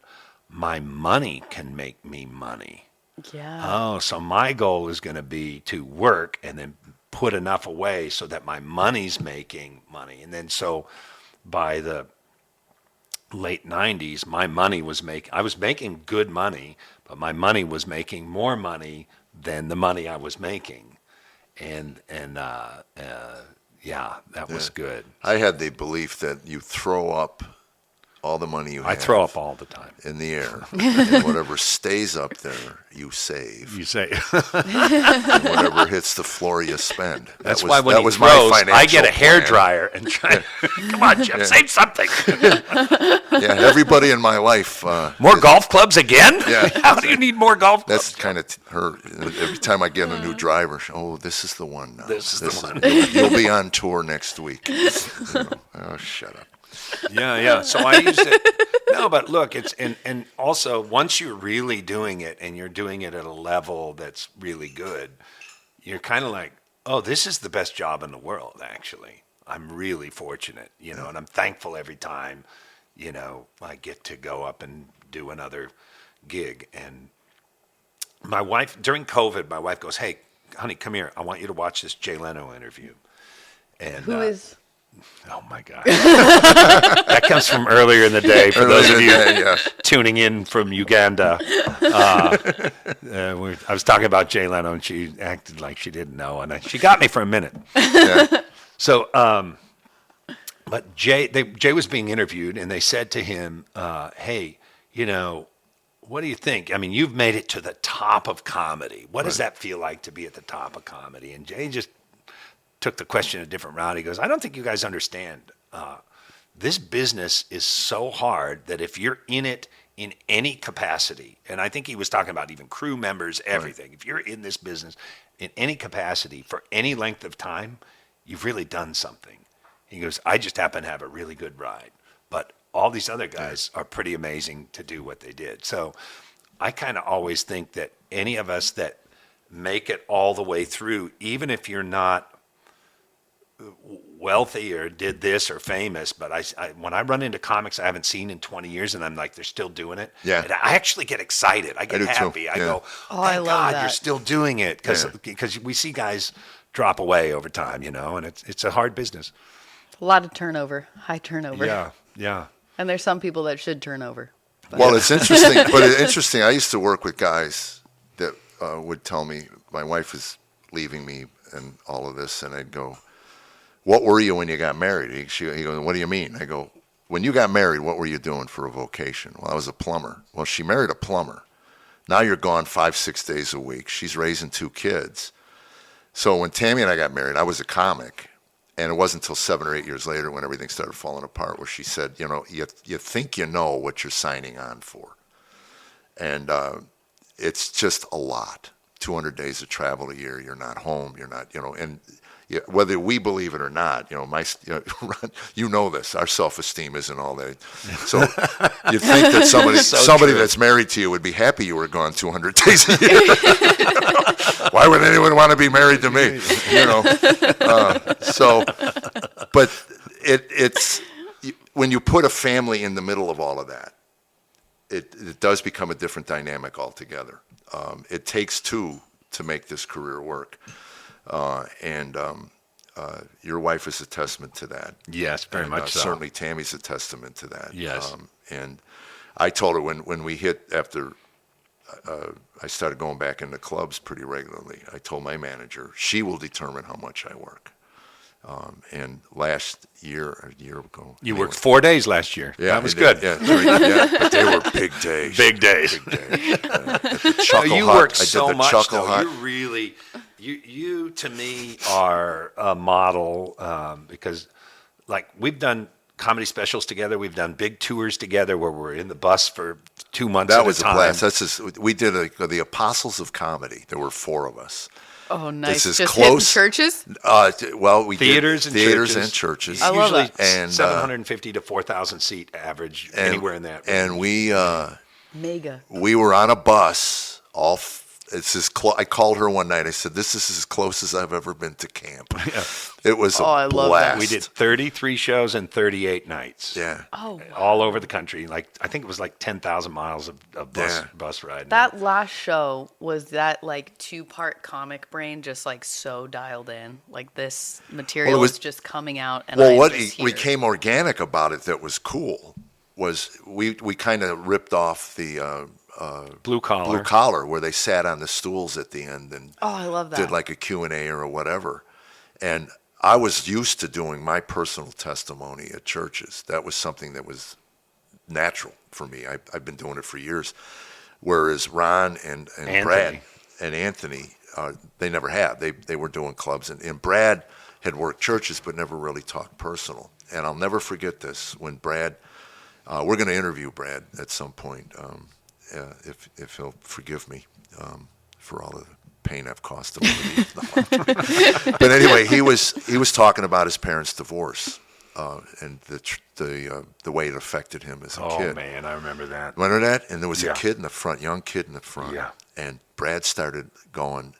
my money can make me money.
yeah.
Oh, so my goal is going to be to work and then put enough away so that my money's making money. And then so by the late 90s, my money was I was making good money, but my money was making more money than the money I was making. And that was good.
I had the belief that you throw up all the money you have.
I throw up all the time.
in the air, and whatever stays up there, you save.
You say.
And whatever hits the floor, you spend.
That's why when he
my
throws, I
financial
get a hair
plan.
dryer and try. Come on, Jeff, save something.
Yeah, everybody in my life.
More golf clubs again?
Yeah.
How do you need more golf clubs?
That's kind of her. Every time I get a new driver, this is the one now.
This is the one.
You'll be on tour next week. Oh, shut up.
Yeah. So I used it. No, but look, and also once you're really doing it and you're doing it at a level that's really good, you're kind of like, oh, this is the best job in the world, actually. I'm really fortunate, and I'm thankful every time, I get to go up and do another gig. And my wife, during COVID, my wife goes, hey, honey, come here. I want you to watch this Jay Leno interview. And
Who is?
Oh my God. That comes from earlier in the day for those of you tuning in from Uganda. I was talking about Jay Leno and she acted like she didn't know, and she got me for a minute.
Yeah.
So, but Jay was being interviewed and they said to him, hey, what do you think? I mean, you've made it to the top of comedy. What does that feel like to be at the top of comedy? And Jay just took the question a different route. He goes, I don't think you guys understand this business is so hard that if you're in it in any capacity, and I think he was talking about even crew members, everything, if you're in this business in any capacity for any length of time, you've really done something. He goes, I just happen to have a really good ride, but all these other guys are pretty amazing to do what they did. So I kind of always think that any of us that make it all the way through, even if you're not wealthy or did this or famous, but I when I run into comics I haven't seen in 20 years and I'm like, they're still doing it.
Yeah.
And I actually get excited. I get
do too.
happy. I
Yeah.
go,
Oh, I
thank
love
God
that.
you're still doing it. Because we see guys drop away over time, and it's a hard business.
A lot of turnover, high turnover.
Yeah.
And there's some people that should turn over.
Well, it's interesting, but it's interesting. I used to work with guys that would tell me, my wife is leaving me and all of this, and I'd go, what were you when you got married? He goes, what do you mean? I go, when you got married, what were you doing for a vocation? Well, I was a plumber. Well, she married a plumber. Now you're gone 5-6 days a week. She's raising 2 kids. So when Tammy and I got married, I was a comic. And it wasn't until 7 or 8 years later when everything started falling apart where she said, you think you know what you're signing on for. And it's just a lot. 200 days of travel a year, you're not home, you're not, and whether we believe it or not, you know this, our self-esteem isn't all that. So you think that somebody
true.
that's married to you would be happy you were gone 200 days a year. Why would anyone want to be married to me? But it's when you put a family in the middle of all of that, it does become a different dynamic altogether. It takes 2 to make this career work. And your wife is a testament to that.
Yes, very much so.
Certainly Tammy's a testament to that.
Yes.
And I told her when we hit after I started going back into clubs pretty regularly, I told my manager, she will determine how much I work. And last year, a year ago.
You worked 4 days last year.
Yeah,
that was good.
Yeah, yeah, but they were big days.
Big days.
Big days. At the Chuckle
You
Hut,
work
I did
so
the
much,
Chuckle
though.
Hut.
You really, you to me are a model because, like, we've done comedy specials together. We've done big tours together where we're in the bus for 2 months at a time.
That was a blast. That's just, we did the Apostles of Comedy. There were 4 of us.
Oh, nice.
This is
Just
close.
hitting churches?
Well, we
Theaters
did
and
theaters
churches.
and churches.
I love
Usually
that.
And,
750 to 4,000 seat average, anywhere in that.
And
Mega.
we were on a bus. It's as I called her one night. I said, "This is as close as I've ever been to camp."
Yeah.
It was a
I love
blast.
that.
We did 33 shows and 38 nights.
Yeah.
Oh, wow.
All over the country. Like, I think it was like 10,000 miles of bus riding.
That last show, was that like 2-part comic brain just like so dialed in? Like this material
was
is just coming out and
Well,
I'm
what
just here.
became organic about it that was cool was we kind of ripped off the
Blue
collar where they sat on the stools at the end and
Oh, I love that.
did like a Q&A or whatever. And I was used to doing my personal testimony at churches. That was something that was natural for me. I've been doing it for years. Whereas Ron and Brad and Anthony, they never have. They were doing clubs. And Brad had worked churches but never really talked personal. And I'll never forget this. When Brad, we're going to interview Brad at some point, if he'll forgive me for all the pain I've caused him. But anyway, he was talking about his parents' divorce and the way it affected him as a kid.
Oh, man, I remember that.
Remember that? And there was
Yeah.
a kid in the front, young kid in the front.
Yeah.
And Brad started going,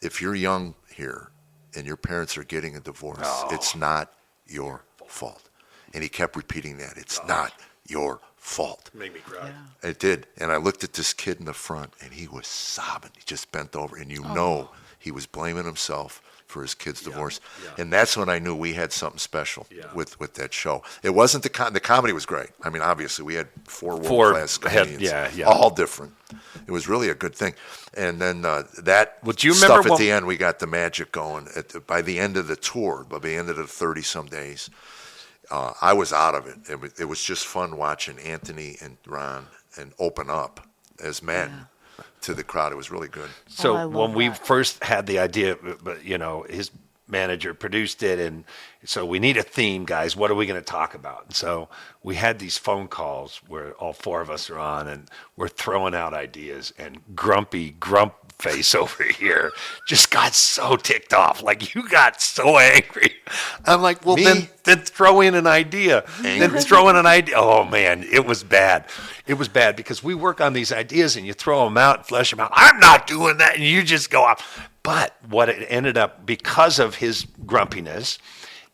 if you're young here and your parents are getting a divorce, it's not your fault. And he kept repeating that. It's not your fault.
Made me cry.
Yeah.
It did. And I looked at this kid in the front, and he was sobbing. He just bent over, and know he was blaming himself for his kid's divorce.
Yeah.
And that's when I knew we had something special
Yeah.
with that show. It wasn't the comedy was great. I mean, obviously, we had 4 world-class comedians,
yeah.
all different. It was really a good thing. And then that
Well, do you remember
stuff at the end, we got the magic going. By the end of the tour, by the end of the 30-some days, I was out of it. It was just fun watching Anthony and Ron and open up as men to the crowd. It was really good.
So
I love
when we
that.
first had the idea, but his manager produced it, and so we need a theme, guys. What are we going to talk about? And so we had these phone calls where all four of us are on, and we're throwing out ideas, and grump face over here just got so ticked off. Like, you got so angry. I'm like, well,
Me?
then throw in an idea. Then throw in an idea. Oh, man, it was bad. It was bad because we work on these ideas and you throw them out and flesh them out. I'm not doing that. And you just go off. But what it ended up, because of his grumpiness,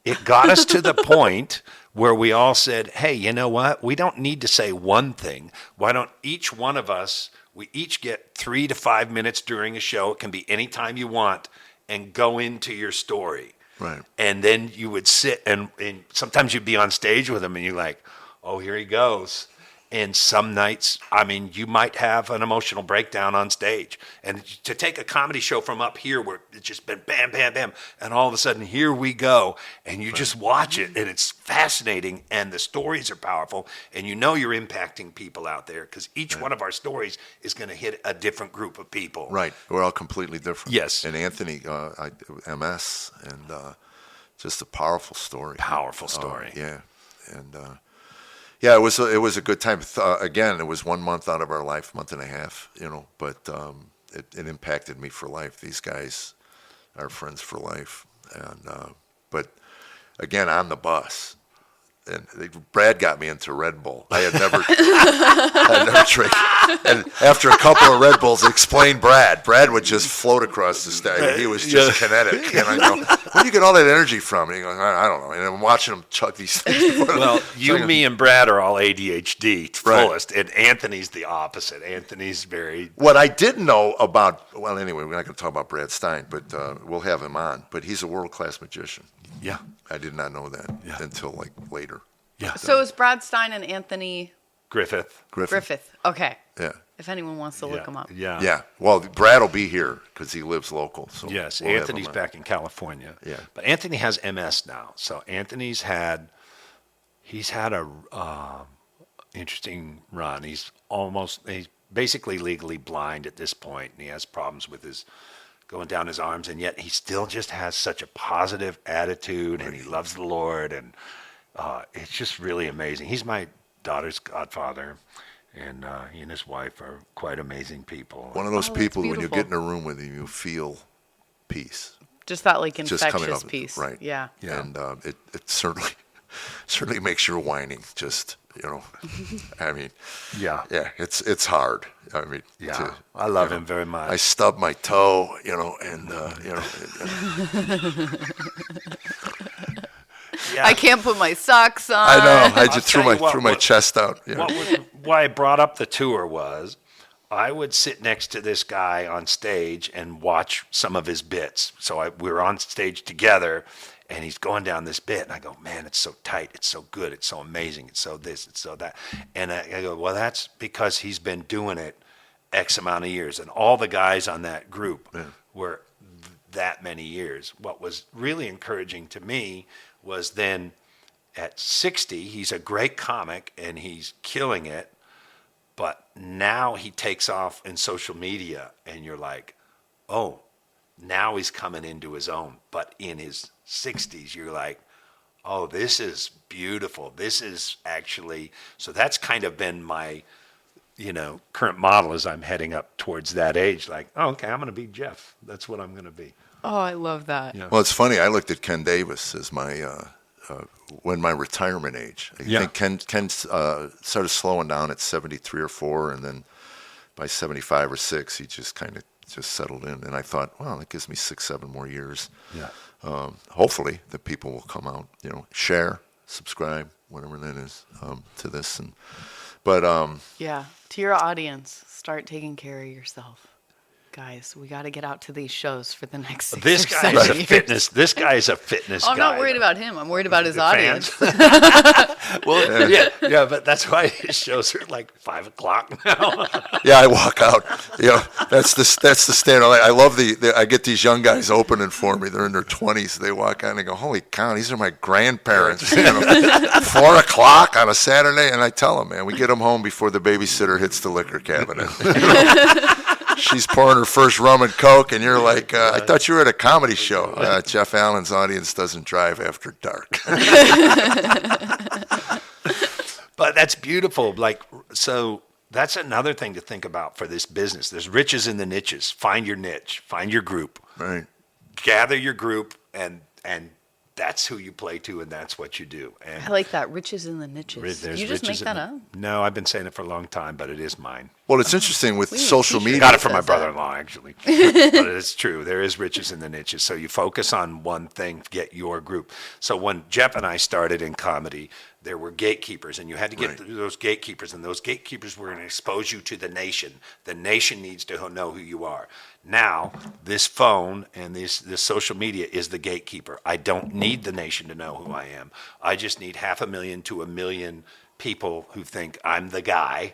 it got us to the point where we all said, hey, you know what? We don't need to say one thing. Why don't each one of us, we each get 3 to 5 minutes during a show. It can be any time you want, and go into your story.
Right.
And then you would sit, and sometimes you'd be on stage with him, and you're like, oh, here he goes. And some nights, I mean, you might have an emotional breakdown on stage. And to take a comedy show from up here where it's just been bam, bam, bam, and all of a sudden, here we go. And you just watch it, and it's fascinating, and the stories are powerful, and you know you're impacting people out there because each one of our stories is going to hit a different group of people.
Right. We're all completely different.
Yes.
And Anthony, MS, and just a powerful story.
Powerful story.
Yeah. And yeah, it was a good time. Again, it was 1 month out of our life, month and a half, but it impacted me for life. These guys are friends for life. And but again, on the bus, and Brad got me into Red Bull. I had never drank. And after a couple of Red Bulls, explained Brad would just float across the stage. He was just kinetic. And I go, where do you get all that energy from? And he goes, I don't know. And I'm watching him chug these things.
Well, you, me, and Brad are all ADHD fullest,
Right.
and Anthony's the opposite. Anthony's very...
What I didn't know about, well, anyway, we're not going to talk about Brad Stein, but we'll have him on. But he's a world-class magician.
Yeah.
I did not know that until like later.
Yeah.
So it's Brad Stein and Anthony
Griffith.
Griffith. Okay.
Yeah.
If anyone wants to look him up.
Yeah.
Yeah. Well, Brad will be here because he lives local. So
Yes,
we'll have
Anthony's
him on.
back in California.
Yeah.
But Anthony has MS now. So Anthony's had a interesting run. He's basically legally blind at this point, and he has problems with his going down his arms, and yet he still just has such a positive attitude, and he loves the Lord, and it's just really amazing. He's my daughter's godfather, and he and his wife are quite amazing people.
One of those
that's
people, when you
beautiful.
get in a room with him, you feel peace.
Just that like
Just coming
infectious
up,
piece.
right?
Yeah.
Yeah.
And it certainly makes your whining just, I mean,
Yeah.
it's hard. I mean,
Yeah. I love him very much.
I stubbed my toe, and
Yeah.
I can't put my socks on.
I know. I
I'll
just threw
tell you
my
what-
chest out. Yeah.
Why I brought up the tour was I would sit next to this guy on stage and watch some of his bits. So we were on stage together, and he's going down this bit, and I go, man, it's so tight, it's so good, it's so amazing, it's so this, it's so that. And I go, well, that's because he's been doing it X amount of years, and all the guys on that group were that many years. What was really encouraging to me was then at 60, he's a great comic, and he's killing it, but now he takes off in social media, and you're like, oh, now he's coming into his own. But in his 60s, you're like, oh, this is beautiful. This is actually, so that's kind of been my, current model as I'm heading up towards that age. Like, oh, okay, I'm going to be Jeff. That's what I'm going to be.
Oh, I love that.
Yeah.
Well, it's funny. I looked at Ken Davis as my when my retirement age. I think Ken started slowing down at 73 or 4, and then by 75 or 6, he just kind of just settled in. And I thought, well, that gives me 6-7 more years.
Yeah.
Hopefully, the people will come out. Share, subscribe, whatever that is, to this.
Yeah. To your audience, start taking care of yourself. Guys, we got to get out to these shows for the next 6
This
or
guy
7
is a
years.
fitness. This guy is a fitness guy.
I'm not worried about him. I'm worried about his
The
audience.
fans. Well, yeah, but that's why his shows are like 5 o'clock now.
Yeah, I walk out. That's the standard. I love I get these young guys opening for me. They're in their 20s. They walk out and they go, "Holy cow, these are my grandparents." 4 o'clock on a Saturday, and I tell them, man, we get them home before the babysitter hits the liquor cabinet. She's pouring her first rum and coke, and you're like, I thought you were at a comedy show. Jeff Allen's audience doesn't drive after dark.
But that's beautiful. Like, so that's another thing to think about for this business. There's riches in the niches. Find your niche. Find your group.
Right.
Gather your group, and that's who you play to, and that's what you do. And
I like that. Riches in the niches.
there's
You just make
riches
that
in
up?
No, I've been saying it for a long time, but it is mine.
Well, it's interesting with
We need a
social
t-shirt.
media.
Got it from my
says that.
brother-in-law, actually. But it's true. There is riches in the niches. So you focus on one thing, get your group. So when Jeff and I started in comedy, there were gatekeepers, and you had to get
Right.
through those gatekeepers, and those gatekeepers were going to expose you to the nation. The nation needs to know who you are. Now, this phone and this social media is the gatekeeper. I don't need the nation to know who I am. I just need 500,000 to 1 million people who think I'm the guy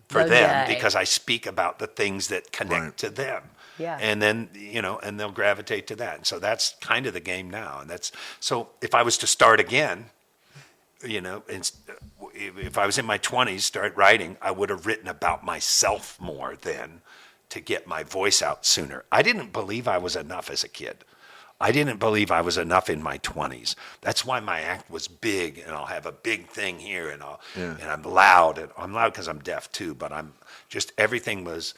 for
The
them
guy.
because I speak about the things that connect
Right.
to them.
Yeah.
And then, and they'll gravitate to that. And so that's kind of the game now. And so if I was to start again, if I was in my 20s, start writing, I would have written about myself more then to get my voice out sooner. I didn't believe I was enough as a kid. I didn't believe I was enough in my 20s. That's why my act was big, and I'll have a big thing here, and I'm loud. And I'm loud because I'm deaf too, but I'm just, everything was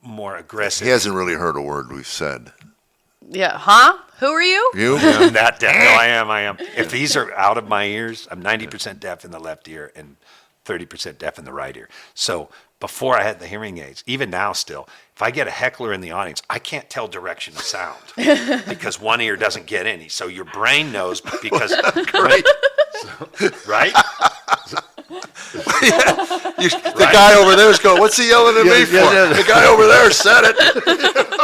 more aggressive.
He hasn't really heard a word we've said.
Yeah. Huh? Who are you?
You?
I'm not deaf. No, I am. If these are out of my ears, I'm 90% deaf in the left ear and 30% deaf in the right ear. So before I had the hearing aids, even now still, if I get a heckler in the audience, I can't tell direction of sound because one ear doesn't get any. So your brain knows because,
Great.
right?
The guy over there's going, what's he yelling at me for? The guy over there said it.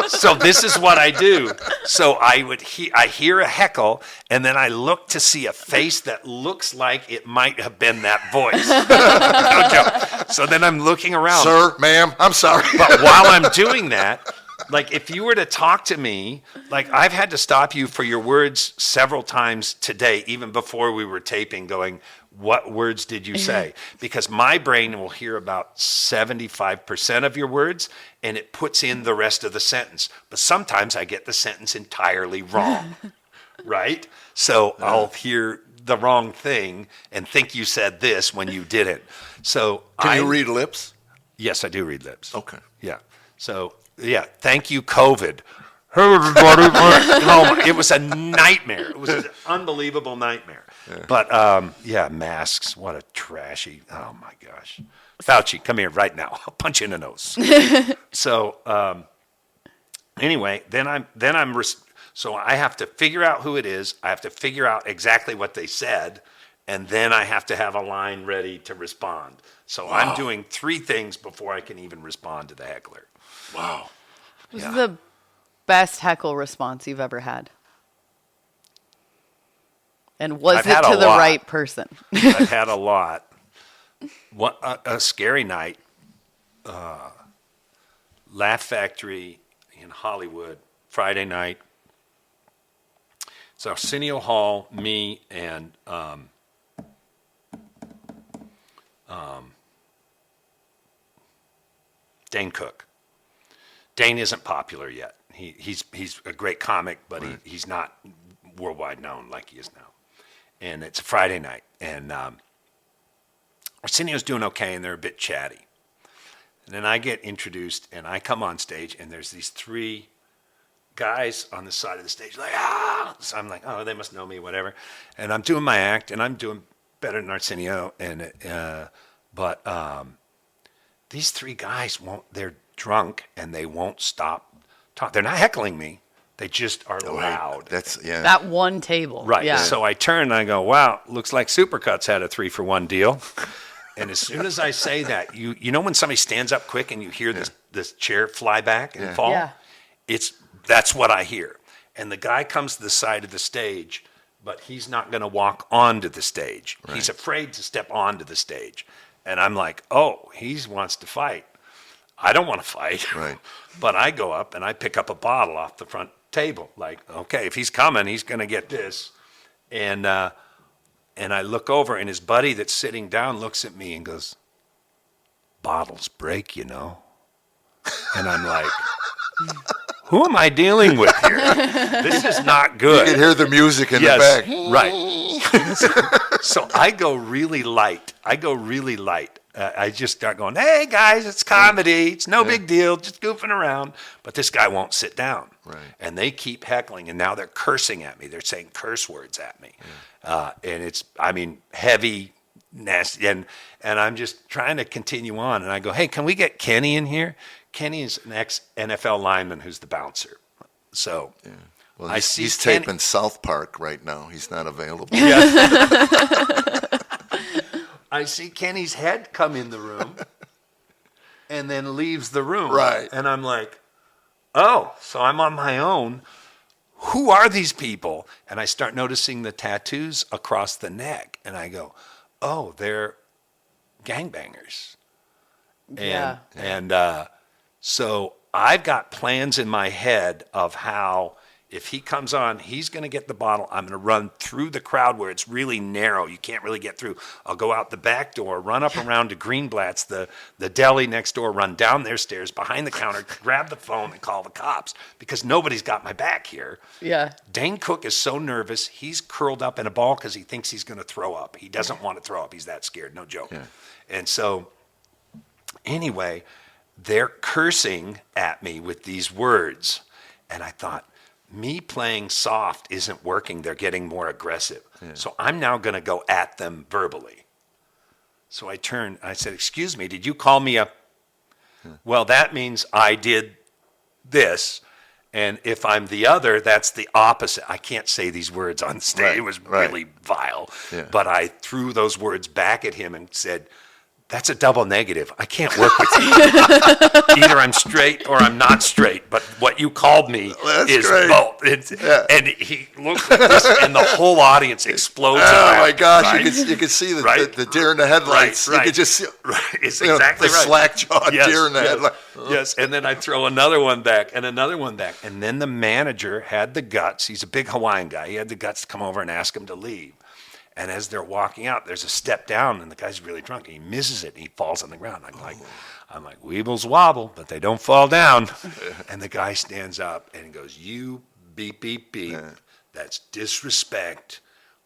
So this is what I do. So I hear a heckle, and then I look to see a face that looks like it might have been that voice. No joke. So then I'm looking around.
Sir, ma'am, I'm sorry.
But while I'm doing that, like if you were to talk to me, like I've had to stop you for your words several times today, even before we were taping, going, what words did you say? Because my brain will hear about 75% of your words, and it puts in the rest of the sentence. But sometimes I get the sentence entirely wrong, right? So I'll hear the wrong thing and think you said this when you didn't. So
Can you read lips?
Yes, I do read lips.
Okay.
Yeah. So, yeah, thank you, COVID. Hey, everybody. No, it was a nightmare. It was an unbelievable nightmare. Yeah. But, masks. What a trashy. Oh, my gosh. Fauci, come here right now. I'll punch you in the nose. So, anyway, so I have to figure out who it is. I have to figure out exactly what they said. And then I have to have a line ready to respond. So wow. I'm doing 3 things before I can even respond to the heckler.
Wow.
What's the best heckle response you've ever had? And was it to the right person?
I've had a lot. A scary night. Laugh Factory in Hollywood, Friday night. It's Arsenio Hall, me, and Dane Cook. Dane isn't popular yet. He's a great comic, but right. he's not worldwide known like he is now. And it's a Friday night, and Arsenio's doing okay, and they're a bit chatty. And then I get introduced, and I come on stage, and there's these 3 guys on the side of the stage, like, ah! So I'm like, oh, they must know me, whatever. And I'm doing my act, and I'm doing better than Arsenio, and but these 3 guys they're drunk, and they won't stop talking. They're not heckling me. They just are loud.
That one table.
Right.
Yeah.
So I turn and I go, wow, looks like Supercuts had a 3-for-1 deal. And as soon as I say that, you know when somebody stands up quick and you hear this chair fly back and fall?
Yeah.
That's what I hear. And the guy comes to the side of the stage, but he's not going to walk onto the stage. Right. He's afraid to step onto the stage. And I'm like, oh, he wants to fight. I don't want to fight.
Right.
But I go up and I pick up a bottle off the front table. Like, okay, if he's coming, he's going to get this. And I look over, and his buddy that's sitting down looks at me and goes, bottles break, you know. And I'm like, who am I dealing with here? This is not good.
You can hear the music in the
Yes,
back.
right. So I go really light. I just start going, hey, guys, it's comedy. It's no big deal, just goofing around. But this guy won't sit down.
Right.
And they keep heckling, and now they're cursing at me. They're saying curse words at me. And it's, heavy, nasty. And I'm just trying to continue on. And I go, hey, can we get Kenny in here? Kenny is an ex-NFL lineman who's the bouncer. So
Well,
I see
he's
Kenny-
taping South Park right now. He's not available.
I see Kenny's head come in the room and then leaves the room.
Right.
And I'm like, oh, so I'm on my own. Who are these people? And I start noticing the tattoos across the neck. And I go, oh, they're gangbangers.
Yeah.
And so I've got plans in my head of how if he comes on, he's going to get the bottle. I'm going to run through the crowd where it's really narrow. You can't really get through. I'll go out the back door, run up around to Greenblatt's, the deli next door, run down their stairs, behind the counter, grab the phone and call the cops because nobody's got my back here.
Yeah.
Dane Cook is so nervous. He's curled up in a ball because he thinks he's going to throw up. He doesn't want to throw up. He's that scared. No joke.
Yeah.
And so anyway, they're cursing at me with these words. And I thought, me playing soft isn't working. They're getting more aggressive. Yeah. So I'm now going to go at them verbally. So I turned, I said, excuse me, did you call me a... Well, that means I did this. And if I'm the other, that's the opposite. I can't say these words on stage.
Right,
It was
right.
really vile.
Yeah.
But I threw those words back at him and said, that's a double negative. I can't work with you. Either I'm straight or I'm not straight. But what you called me
That's
is
great.
both. And he looked like this, and the whole audience explodes.
Oh my gosh!
Right?
You could see
Right.
the deer in the headlights.
Right,
You could just see
Right, it's
you know,
exactly
the
right.
slack-jawed
Yes,
deer in the
yes,
headlights.
Yes, and then I throw another one back and another one back. And then the manager had the guts. He's a big Hawaiian guy. He had the guts to come over and ask him to leave. And as they're walking out, there's a step down, and the guy's really drunk. And he misses it, and he falls on the ground. I'm like, weebles wobble, but they don't fall down. And the guy stands up and he goes, you beep, beep, beep. That's disrespect.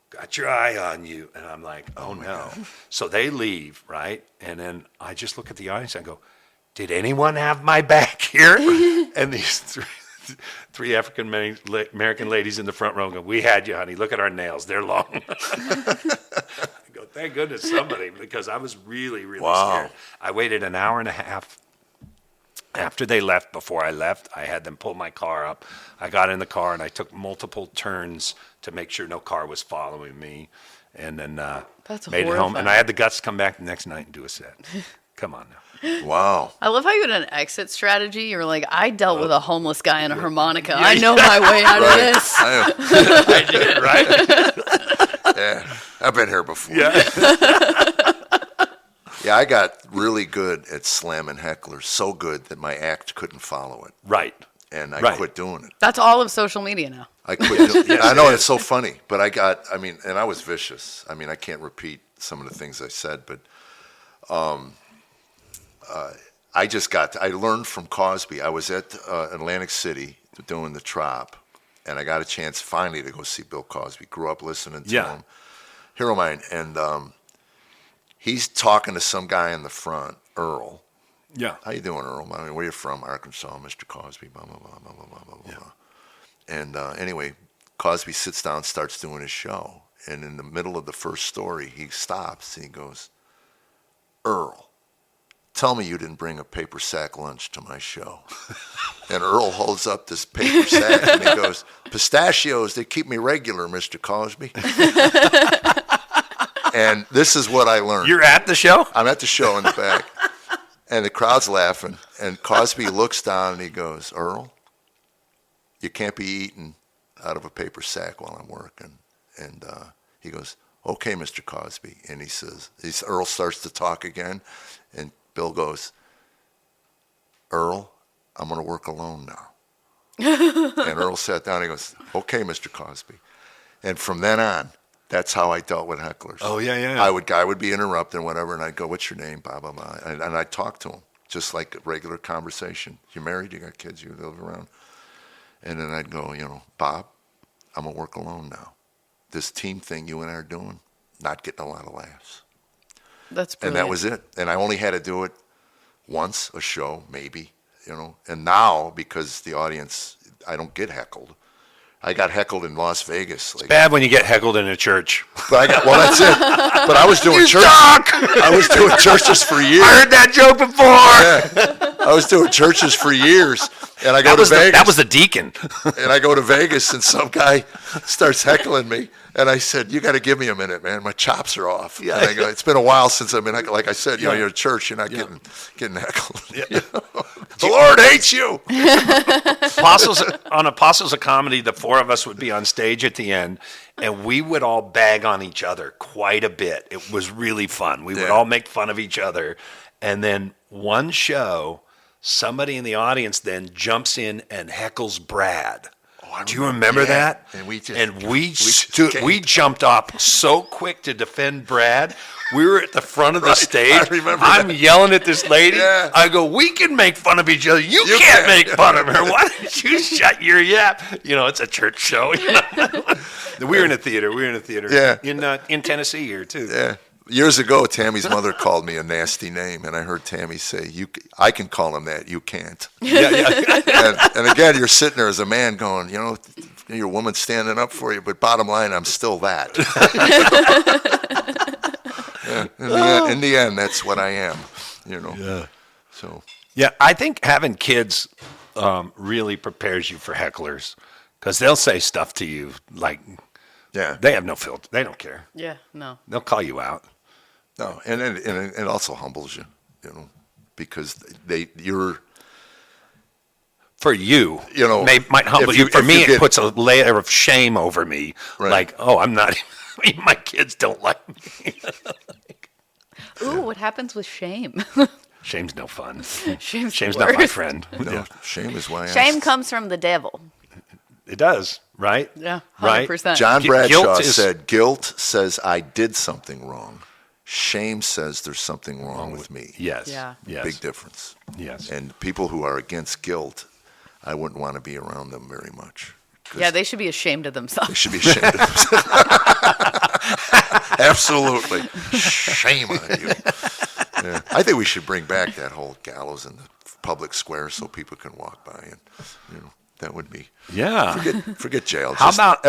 Got your eye on you. And I'm like, oh no. God. So they leave, right? And then I just look at the audience and I go, did anyone have my back here? And these three African American ladies in the front row go, we had you, honey. Look at our nails. They're long. I go, thank goodness somebody, because I was really, really scared. I waited an hour and a half after they left. Before I left, I had them pull my car up. I got in the car and I took multiple turns to make sure no car was following me. And then
That's
made it home.
horrifying.
And I had the guts to come back the next night and do a set. Come on now.
Wow.
I love how you had an exit strategy. You were like, I dealt with a homeless guy in a harmonica. I know my way out of this.
I did, right?
Yeah, I've been here before.
Yeah.
Yeah, I got really good at slamming hecklers, so good that my act couldn't follow it,
Right.
and I
Right.
quit doing it.
That's all of social media now.
I quit. I know it's so funny, but and I was vicious. I mean, I can't repeat some of the things I said, but I learned from Cosby. I was at Atlantic City doing the Trop, and I got a chance finally to go see Bill Cosby. Grew up listening to him. Hero of mine. And he's talking to some guy in the front, Earl.
Yeah.
How you doing, Earl? I mean, where you from? Arkansas, Mr. Cosby, blah, blah, blah, blah, blah, blah, blah, blah. And anyway, Cosby sits down, starts doing his show. And in the middle of the first story, he stops and he goes, Earl, tell me you didn't bring a paper sack lunch to my show. And Earl holds up this paper sack and he goes, pistachios, they keep me regular, Mr. Cosby. And this is what I learned.
You're at the show?
I'm at the show in the back. And the crowd's laughing. And Cosby looks down and he goes, Earl, you can't be eating out of a paper sack while I'm working. And he goes, okay, Mr. Cosby. And he says, Earl starts to talk again. And Bill goes, Earl, I'm going to work alone now. And Earl sat down and he goes, okay, Mr. Cosby. And from then on, that's how I dealt with hecklers.
Oh, yeah.
I would be interrupting, whatever, and I'd go, what's your name, blah, blah, blah. And I'd talk to him. just like a regular conversation. You're married, you got kids, you live around. And then I'd go, Bob, I'm going to work alone now. This team thing you and I are doing, not getting a lot of laughs.
That's brilliant.
And that was it. And I only had to do it once, a show, maybe, And now, because the audience, I don't get heckled. I got heckled in Las Vegas. Like,
Bad when you get heckled in a church.
but that's it. But I was doing church. I was doing churches for years.
I heard that joke before.
Yeah. I was doing churches for years, and I go to Vegas.
That was the deacon.
And I go to Vegas, and some guy starts heckling me, and I said, "You got to give me a minute, man. My chops are off." Yeah. And I go, "It's been a while since I've been heckled." Like I said, you're at church, you're not getting heckled. Yeah. The Lord hates you.
On Apostles of Comedy, the four of us would be on stage at the end, and we would all bag on each other quite a bit. It was really fun. We would all make fun of each other, and then one show, somebody in the audience then jumps in and heckles Brad. Do you remember that?
And
we jumped up so quick to defend Brad. We were at the front of the stage.
I remember
I'm
that.
yelling at this lady.
Yeah.
I go, we can make fun of each other. You can't make fun of her. Why don't you shut your yap? It's a church show. We were in a theater.
Yeah.
In Tennessee here too.
Yeah. Years ago, Tammy's mother called me a nasty name, and I heard Tammy say, I can call him that, you can't. And again, you're sitting there as a man going, your woman's standing up for you, but bottom line, I'm still that. In the end, that's what I am,
Yeah.
So.
Yeah, I think having kids really prepares you for hecklers, because they'll say stuff to you like, they have no filter. They don't care.
Yeah, no.
They'll call you out.
No, and it also humbles you, because you're.
For you,
might
might humble you. For me, it puts a layer of shame over me.
Right.
Like, I'm not. My kids don't like me.
Ooh, what happens with shame?
Shame's no fun.
Shame's
not my
worst.
friend.
No, shame is why.
Shame comes from the devil.
It does, right?
Yeah, 100%.
Right.
John Bradshaw
Guilt
said, "Guilt says I did something wrong. Shame says there's something wrong with me."
Yes.
Yeah.
Yes.
Big difference.
Yes.
And people who are against guilt, I wouldn't want to be around them very much.
Yeah, they should be ashamed of themselves.
They should be ashamed of themselves. Absolutely. Shame on you. Yeah. I think we should bring back that whole gallows in the public square so people can walk by, and that would be.
Yeah.
Forget jail.
How about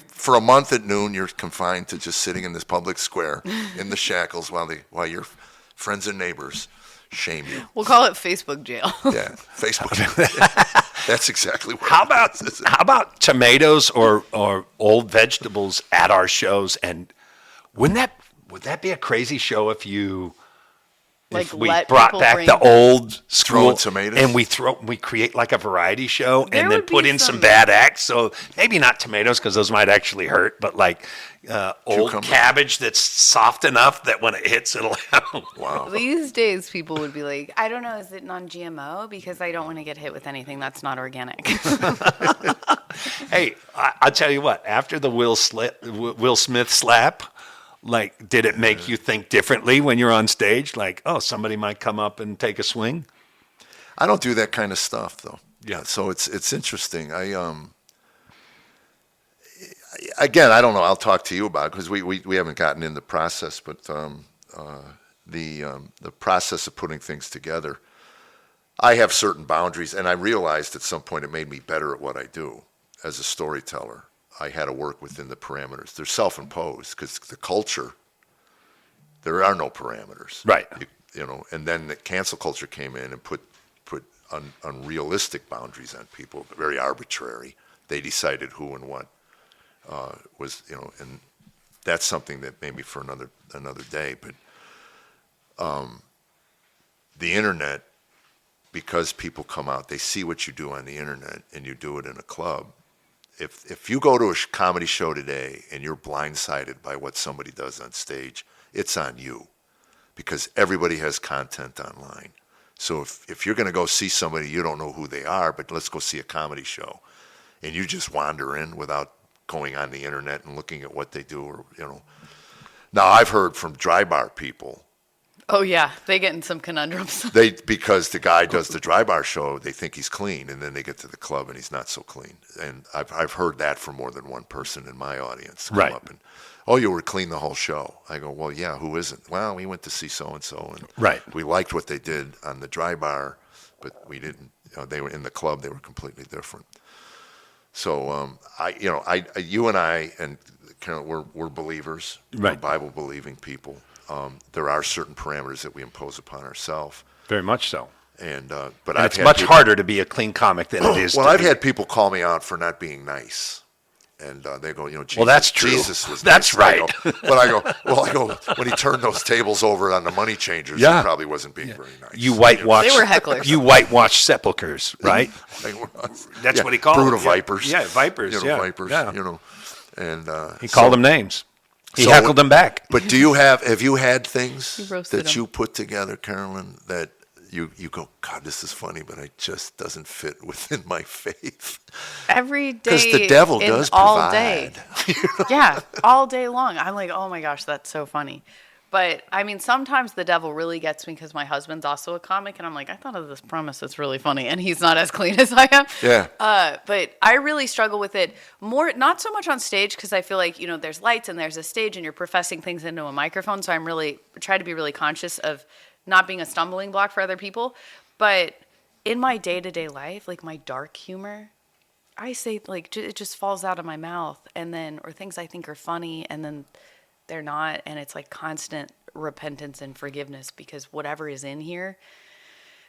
for a month at noon you're confined to just sitting in this public square in the shackles while your friends and neighbors shame you.
We'll call it Facebook jail.
Yeah, Facebook. That's exactly what.
How about tomatoes or old vegetables at our shows? And would that be a crazy show if
Like,
we
let
brought
people
back
bring-
the old school
Throwing tomatoes?
and we create like a variety show
There
and then
would
put
be
in some
some-
bad acts. So maybe not tomatoes because those might actually hurt, but like old
Cucumber.
cabbage that's soft enough that when it hits, it'll.
Wow.
These days, people would be like, I don't know, is it non-GMO? Because I don't want to get hit with anything that's not organic.
Hey, I'll tell you what. After the Will Smith slap, like, did it make you think differently when you're on stage? Like, somebody might come up and take a swing.
I don't do that kind of stuff though.
Yeah.
So it's interesting. Again, I don't know. I'll talk to you about it because we haven't gotten in the process, but the process of putting things together, I have certain boundaries, and I realized at some point it made me better at what I do as a storyteller. I had to work within the parameters. They're self-imposed because the culture, there are no parameters.
Right.
And then the cancel culture came in and put unrealistic boundaries on people, very arbitrary. They decided who and what was, and that's something that maybe for another day. But the internet, because people come out, they see what you do on the internet, and you do it in a club. If you go to a comedy show today and you're blindsided by what somebody does on stage, it's on you, because everybody has content online. So if you're going to go see somebody, you don't know who they are, but let's go see a comedy show, and you just wander in without going on the internet and looking at what they do, Now, I've heard from dry bar people
Oh yeah, they get in some conundrums.
Because the guy does the dry bar show, they think he's clean, and then they get to the club and he's not so clean. And I've heard that from more than one person in my audience come
Right.
up and, oh, you were clean the whole show. I go, well, yeah, who isn't? Well, we went to see so and so, and
Right.
we liked what they did on the dry bar, but we didn't. They were in the club; they were completely different. So you and I, and Carol, we're believers, we're
Right.
Bible believing people. There are certain parameters that we impose upon ourselves.
Very much so.
And
And it's much harder to be a clean comic than it is
Well,
to
I've
be.
had people call me out for not being nice, and they go, Jesus,
Well, that's true.
Jesus was
That's
nice.
right.
But I go when he turned those tables over on the money changers,
Yeah.
he probably wasn't being very nice.
You whitewash.
They were hecklers.
You whitewash sepulchers, right? That's what he called
brood
them.
of vipers.
Yeah, vipers. Yeah,
vipers.
yeah.
And
He called them names. He
so-
heckled them back.
But have you had things
You roasted
that
them.
you put together, Carollynn, that you go, God, this is funny, but it just doesn't fit within my faith?
Every day.
Because the devil
and
does
all
provide.
day. Yeah, all day long. I'm like, oh my gosh, that's so funny. But I mean, sometimes the devil really gets me because my husband's also a comic, and I'm like, I thought of this premise that's really funny, and he's not as clean as I am.
Yeah.
But I really struggle with it more, not so much on stage because I feel like there's lights and there's a stage, and you're professing things into a microphone. So I'm really try to be really conscious of not being a stumbling block for other people. But in my day-to-day life, like my dark humor, I say like it just falls out of my mouth, and then or things I think are funny, and then they're not, and it's like constant repentance and forgiveness because whatever is in here,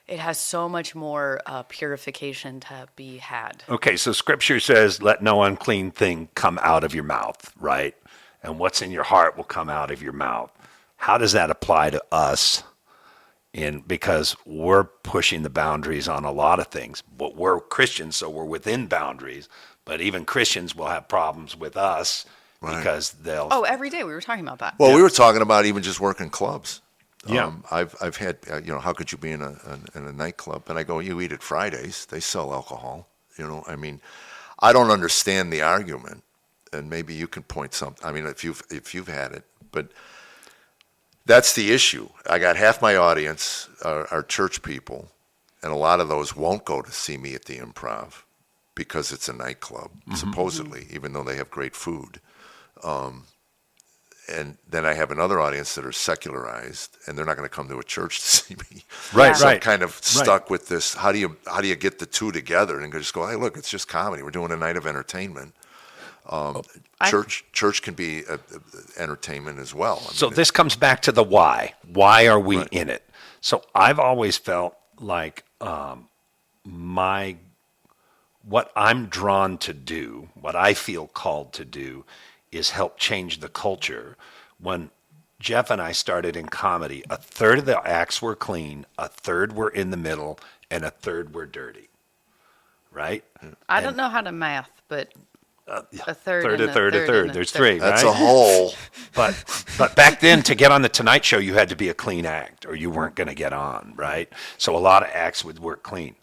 it has so much more purification to be had.
Okay, so Scripture says, "Let no unclean thing come out of your mouth," right? And what's in your heart will come out of your mouth. How does that apply to us? Because we're pushing the boundaries on a lot of things, but we're Christians, so we're within boundaries. But even Christians will have problems with us because they'll.
Oh, every day we were talking about that.
Well, we were talking about even just working clubs.
Yeah.
I've had how could you be in a nightclub? And I go, you eat at Fridays. They sell alcohol. I mean, I don't understand the argument, and maybe you can point something. I mean, if you've had it, but that's the issue. I got half my audience are church people, and a lot of those won't go to see me at the Improv because it's a nightclub, supposedly, even though they have great food. And then I have another audience that are secularized, and they're not going to come to a church to see me.
Right,
So
right.
I'm kind of stuck with this. How do you get the two together and just go, hey, look, it's just comedy. We're doing a night of entertainment. Church can be entertainment as well. I
So
mean,
this comes back to the why. Why are we in it? So I've always felt like what I'm drawn to do, what I feel called to do, is help change the culture. When Jeff and I started in comedy, a third of the acts were clean, a third were in the middle, and a third were dirty. Right?
I don't know how to math, but a third, and
a third.
and a
There's
third.
three,
that's
right?
a whole.
But back then, to get on the Tonight Show, you had to be a clean act, or you weren't going to get on, right? So a lot of acts would work clean.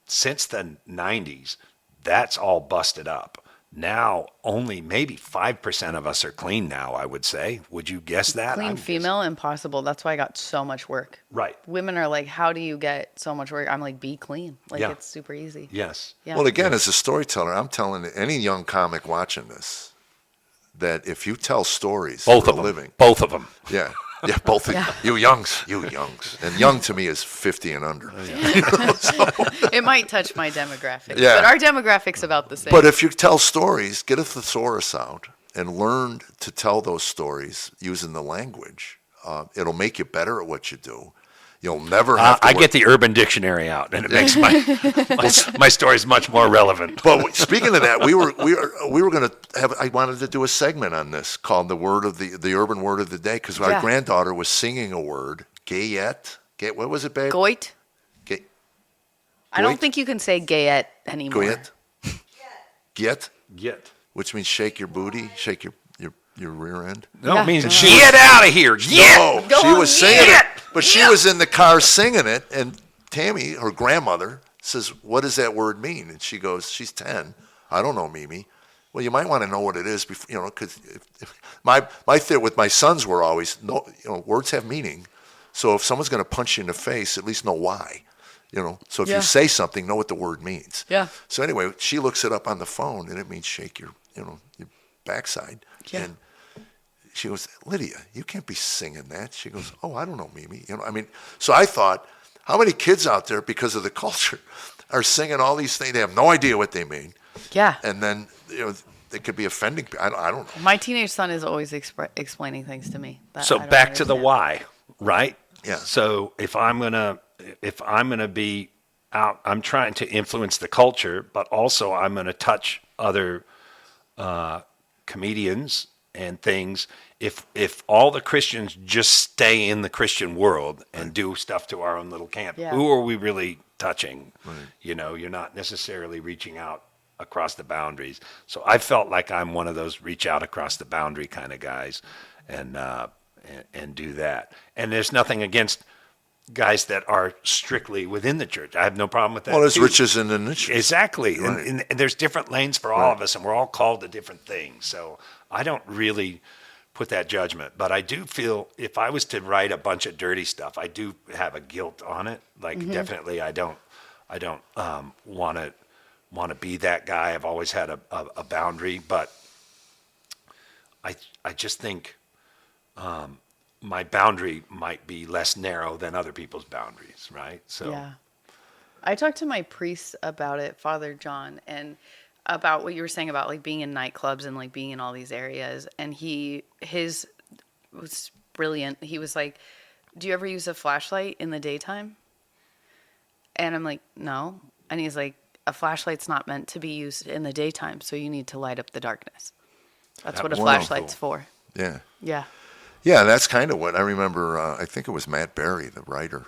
Since the 90s, that's all busted up. Now, only maybe 5% of us are clean now, I would say. Would you guess that?
Clean
I'm
female, impossible. That's why I got so much work.
Right.
Women are like, how do you get so much work? I'm like, be clean. Like,
Yeah.
it's super easy.
Yes.
Yeah.
Well, again, as a storyteller, I'm telling any young comic watching this that if you tell stories
Both
for
of
a
them.
living,
Both of them.
yeah, both of
Yeah.
you youngs, and young to me is 50 and under.
It might touch my demographic.
Yeah.
But our demographic's about the same.
But if you tell stories, get a thesaurus out and learn to tell those stories using the language. It'll make you better at what you do. You'll never have to
I
work-
get the Urban Dictionary out, and it makes my stories much more relevant.
But speaking of that, we were going to have. I wanted to do a segment on this called the word of the urban word of the day because our
Yeah.
granddaughter was singing a word, gayette. What was it, babe?
Goit?
Gay,
I don't
Goit?
think you can say gayette anymore.
goyette. Get,
Get.
which means shake your booty, shake your rear end.
No,
Yeah.
it means
And
she
get out of here. Get.
No,
Go
she
on,
was singing
yeah.
it, but she was in the car singing it, and Tammy, her grandmother, says, "What does that word mean?" And she goes, "She's 10. I don't know, Mimi." Well, you might want to know what it is before, because my theory with my sons were always, no, words have meaning, So if someone's going to punch you in the face, at least know why. So if
Yeah.
you say something, know what the word means.
Yeah.
So anyway, she looks it up on the phone, and it means shake your backside.
Yeah.
And she goes, Lydia, you can't be singing that. She goes, oh, I don't know, Mimi. So I thought, how many kids out there, because of the culture, are singing all these things? They have no idea what they mean.
Yeah.
And then, they could be offending. I don't know.
My teenage son is always explaining things to me. That
So
I don't
back to the
understand.
why, right?
Yeah.
So if I'm gonna be out, I'm trying to influence the culture, but also I'm gonna touch other comedians and things. If all the Christians just stay in the Christian world and do stuff to our own little camp,
Yeah.
who are we really touching?
Right.
You're not necessarily reaching out across the boundaries. So I felt like I'm one of those reach out across the boundary kind of guys, and do that. And there's nothing against guys that are strictly within the church. I have no problem with that.
Well, there's
too.
riches in the niches.
Exactly.
Right.
And there's different lanes for all of us, and we're all called to different things. So I don't really put that judgment. But I do feel if I was to write a bunch of dirty stuff, I do have a guilt on it. Like definitely I don't want to be that guy. I've always had a boundary, but I just think my boundary might be less narrow than other people's boundaries, right? So
Yeah. I talked to my priest about it, Father John, and about what you were saying about like being in nightclubs and like being in all these areas. And his was brilliant. He was like, do you ever use a flashlight in the daytime? And I'm like, no. And he's like, a flashlight's not meant to be used in the daytime, so you need to light up the darkness. That's what a
Wow.
flashlight's for.
Yeah.
Yeah.
Yeah, that's kind of what I remember. I think it was Matt Berry, the writer.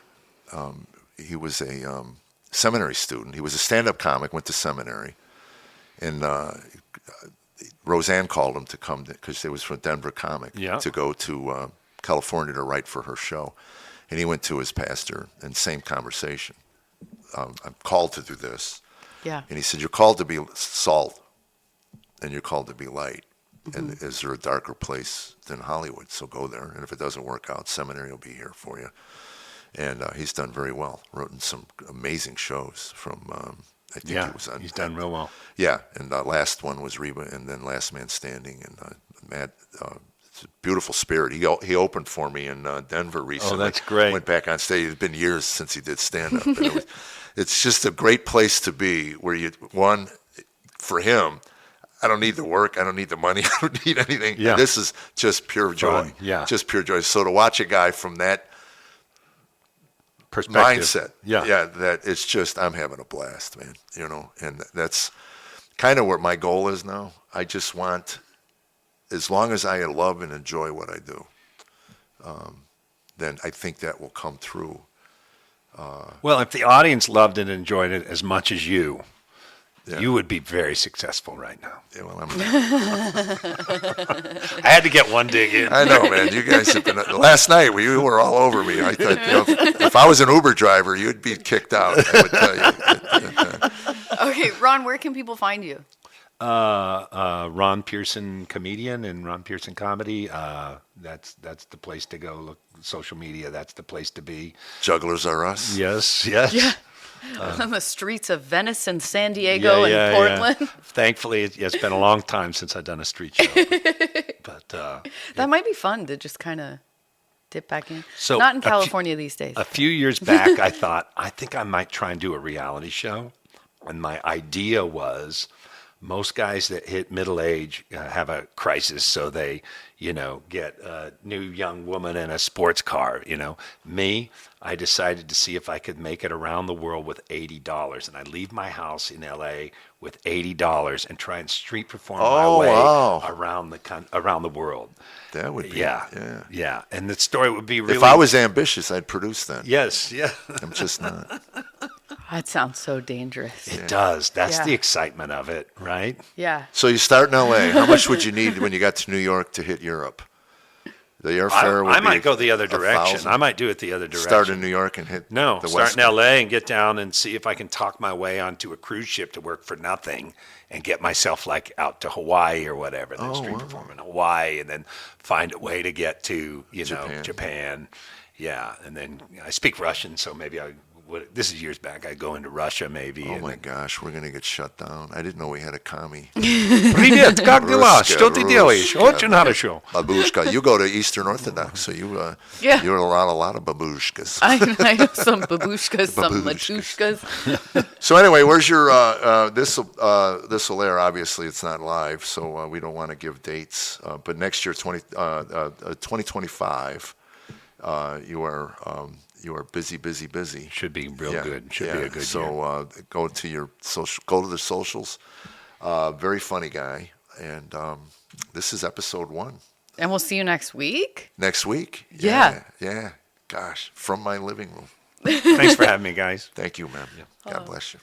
He was a seminary student. He was a stand-up comic, went to seminary. And Roseanne called him to come, because it was from Denver comic,
Yeah.
to go to California to write for her show. And he went to his pastor, and same conversation. I'm called to do this.
Yeah.
And he said, you're called to be salt, and you're called to be light. And is there a darker place than Hollywood? So go there. And if it doesn't work out, seminary will be here for you. And he's done very well. Wrote in some amazing shows from, I think
yeah,
he was on.
he's done real well.
Yeah, and the last one was Reba, and then Last Man Standing. And Matt, it's a beautiful spirit. He opened for me in Denver recently.
Oh, that's great.
Went back on stage. It's been years since he did stand-up. And it's just a great place to be, where for him, I don't need the work. I don't need the money. I don't need anything.
Yeah.
This is just pure joy.
Fun, yeah.
Just pure joy. So to watch a guy from that
Perspective.
mindset,
Yeah.
that it's just, I'm having a blast, man. And that's kind of what my goal is now. I just want, as long as I love and enjoy what I do, then I think that will come through.
Well, if the audience loved it and enjoyed it as much as you,
Yeah.
you would be very successful right now.
Yeah, well,
I had to get one dig in.
I know, man. You guys have been. Last night, you were all over me. I thought, if I was an Uber driver, you'd be kicked out. I would tell you.
Okay, Ron, where can people find you?
Ron Pearson comedian and Ron Pearson comedy. That's the place to go. Look, social media. That's the place to be.
Jugglers are us.
Yes.
Yeah. On the streets of Venice and San Diego and Portland.
Yeah. Thankfully, it's been a long time since I've done a street show. But
That might be fun to just kind of dip back in.
So
Not in
a few-
California these days.
a few years back, I thought, I think I might try and do a reality show. And my idea was, most guys that hit middle age have a crisis, so they, get a new young woman and a sports car. Me, I decided to see if I could make it around the world with $80, and I leave my house in LA with $80 and try and street perform my way
wow.
around the world.
That would be.
Yeah. And the story would be really.
If I was ambitious, I'd produce that.
Yes, yeah.
I'm just not.
That sounds so dangerous.
It does. That's
Yeah.
the excitement of it, right?
Yeah.
So you start in L.A. How much would you need when you got to New York to hit Europe? The airfare would
I
be
might go the other direction.
1,000.
I might do it the other direction.
Start in New York and hit
No,
the
start
West
in
Coast.
L.A. and get down and see if I can talk my way onto a cruise ship to work for nothing and get myself like out to Hawaii or whatever. Then street perform in Hawaii and then find a way to get to,
Japan.
Japan Yeah, and then I speak Russian, so maybe I would. This is years back. I'd go into Russia maybe.
Oh
and
my
then,
gosh, we're gonna get shut down. I didn't know we had a commie.
Привет, как дела?
Ruska,
Что ты делаешь?
Ruska.
Очень хорошо.
Babushka. You go to Eastern Orthodox, so
Yeah.
you're around a lot of babushkas.
I know some babushkas, some
Babushkas.
matushkas.
So anyway, where's your this will air? Obviously, it's not live, so we don't want to give dates. But next year, 2025, you are busy.
Should be real
Yeah,
good. Should
yeah.
be a good year.
So go to your social, go to the socials. Very funny guy, and this is episode 1.
And we'll see you next week.
Next week.
Yeah.
Yeah. Gosh, from my living room.
Thanks for having me, guys.
Thank you, ma'am. God bless you.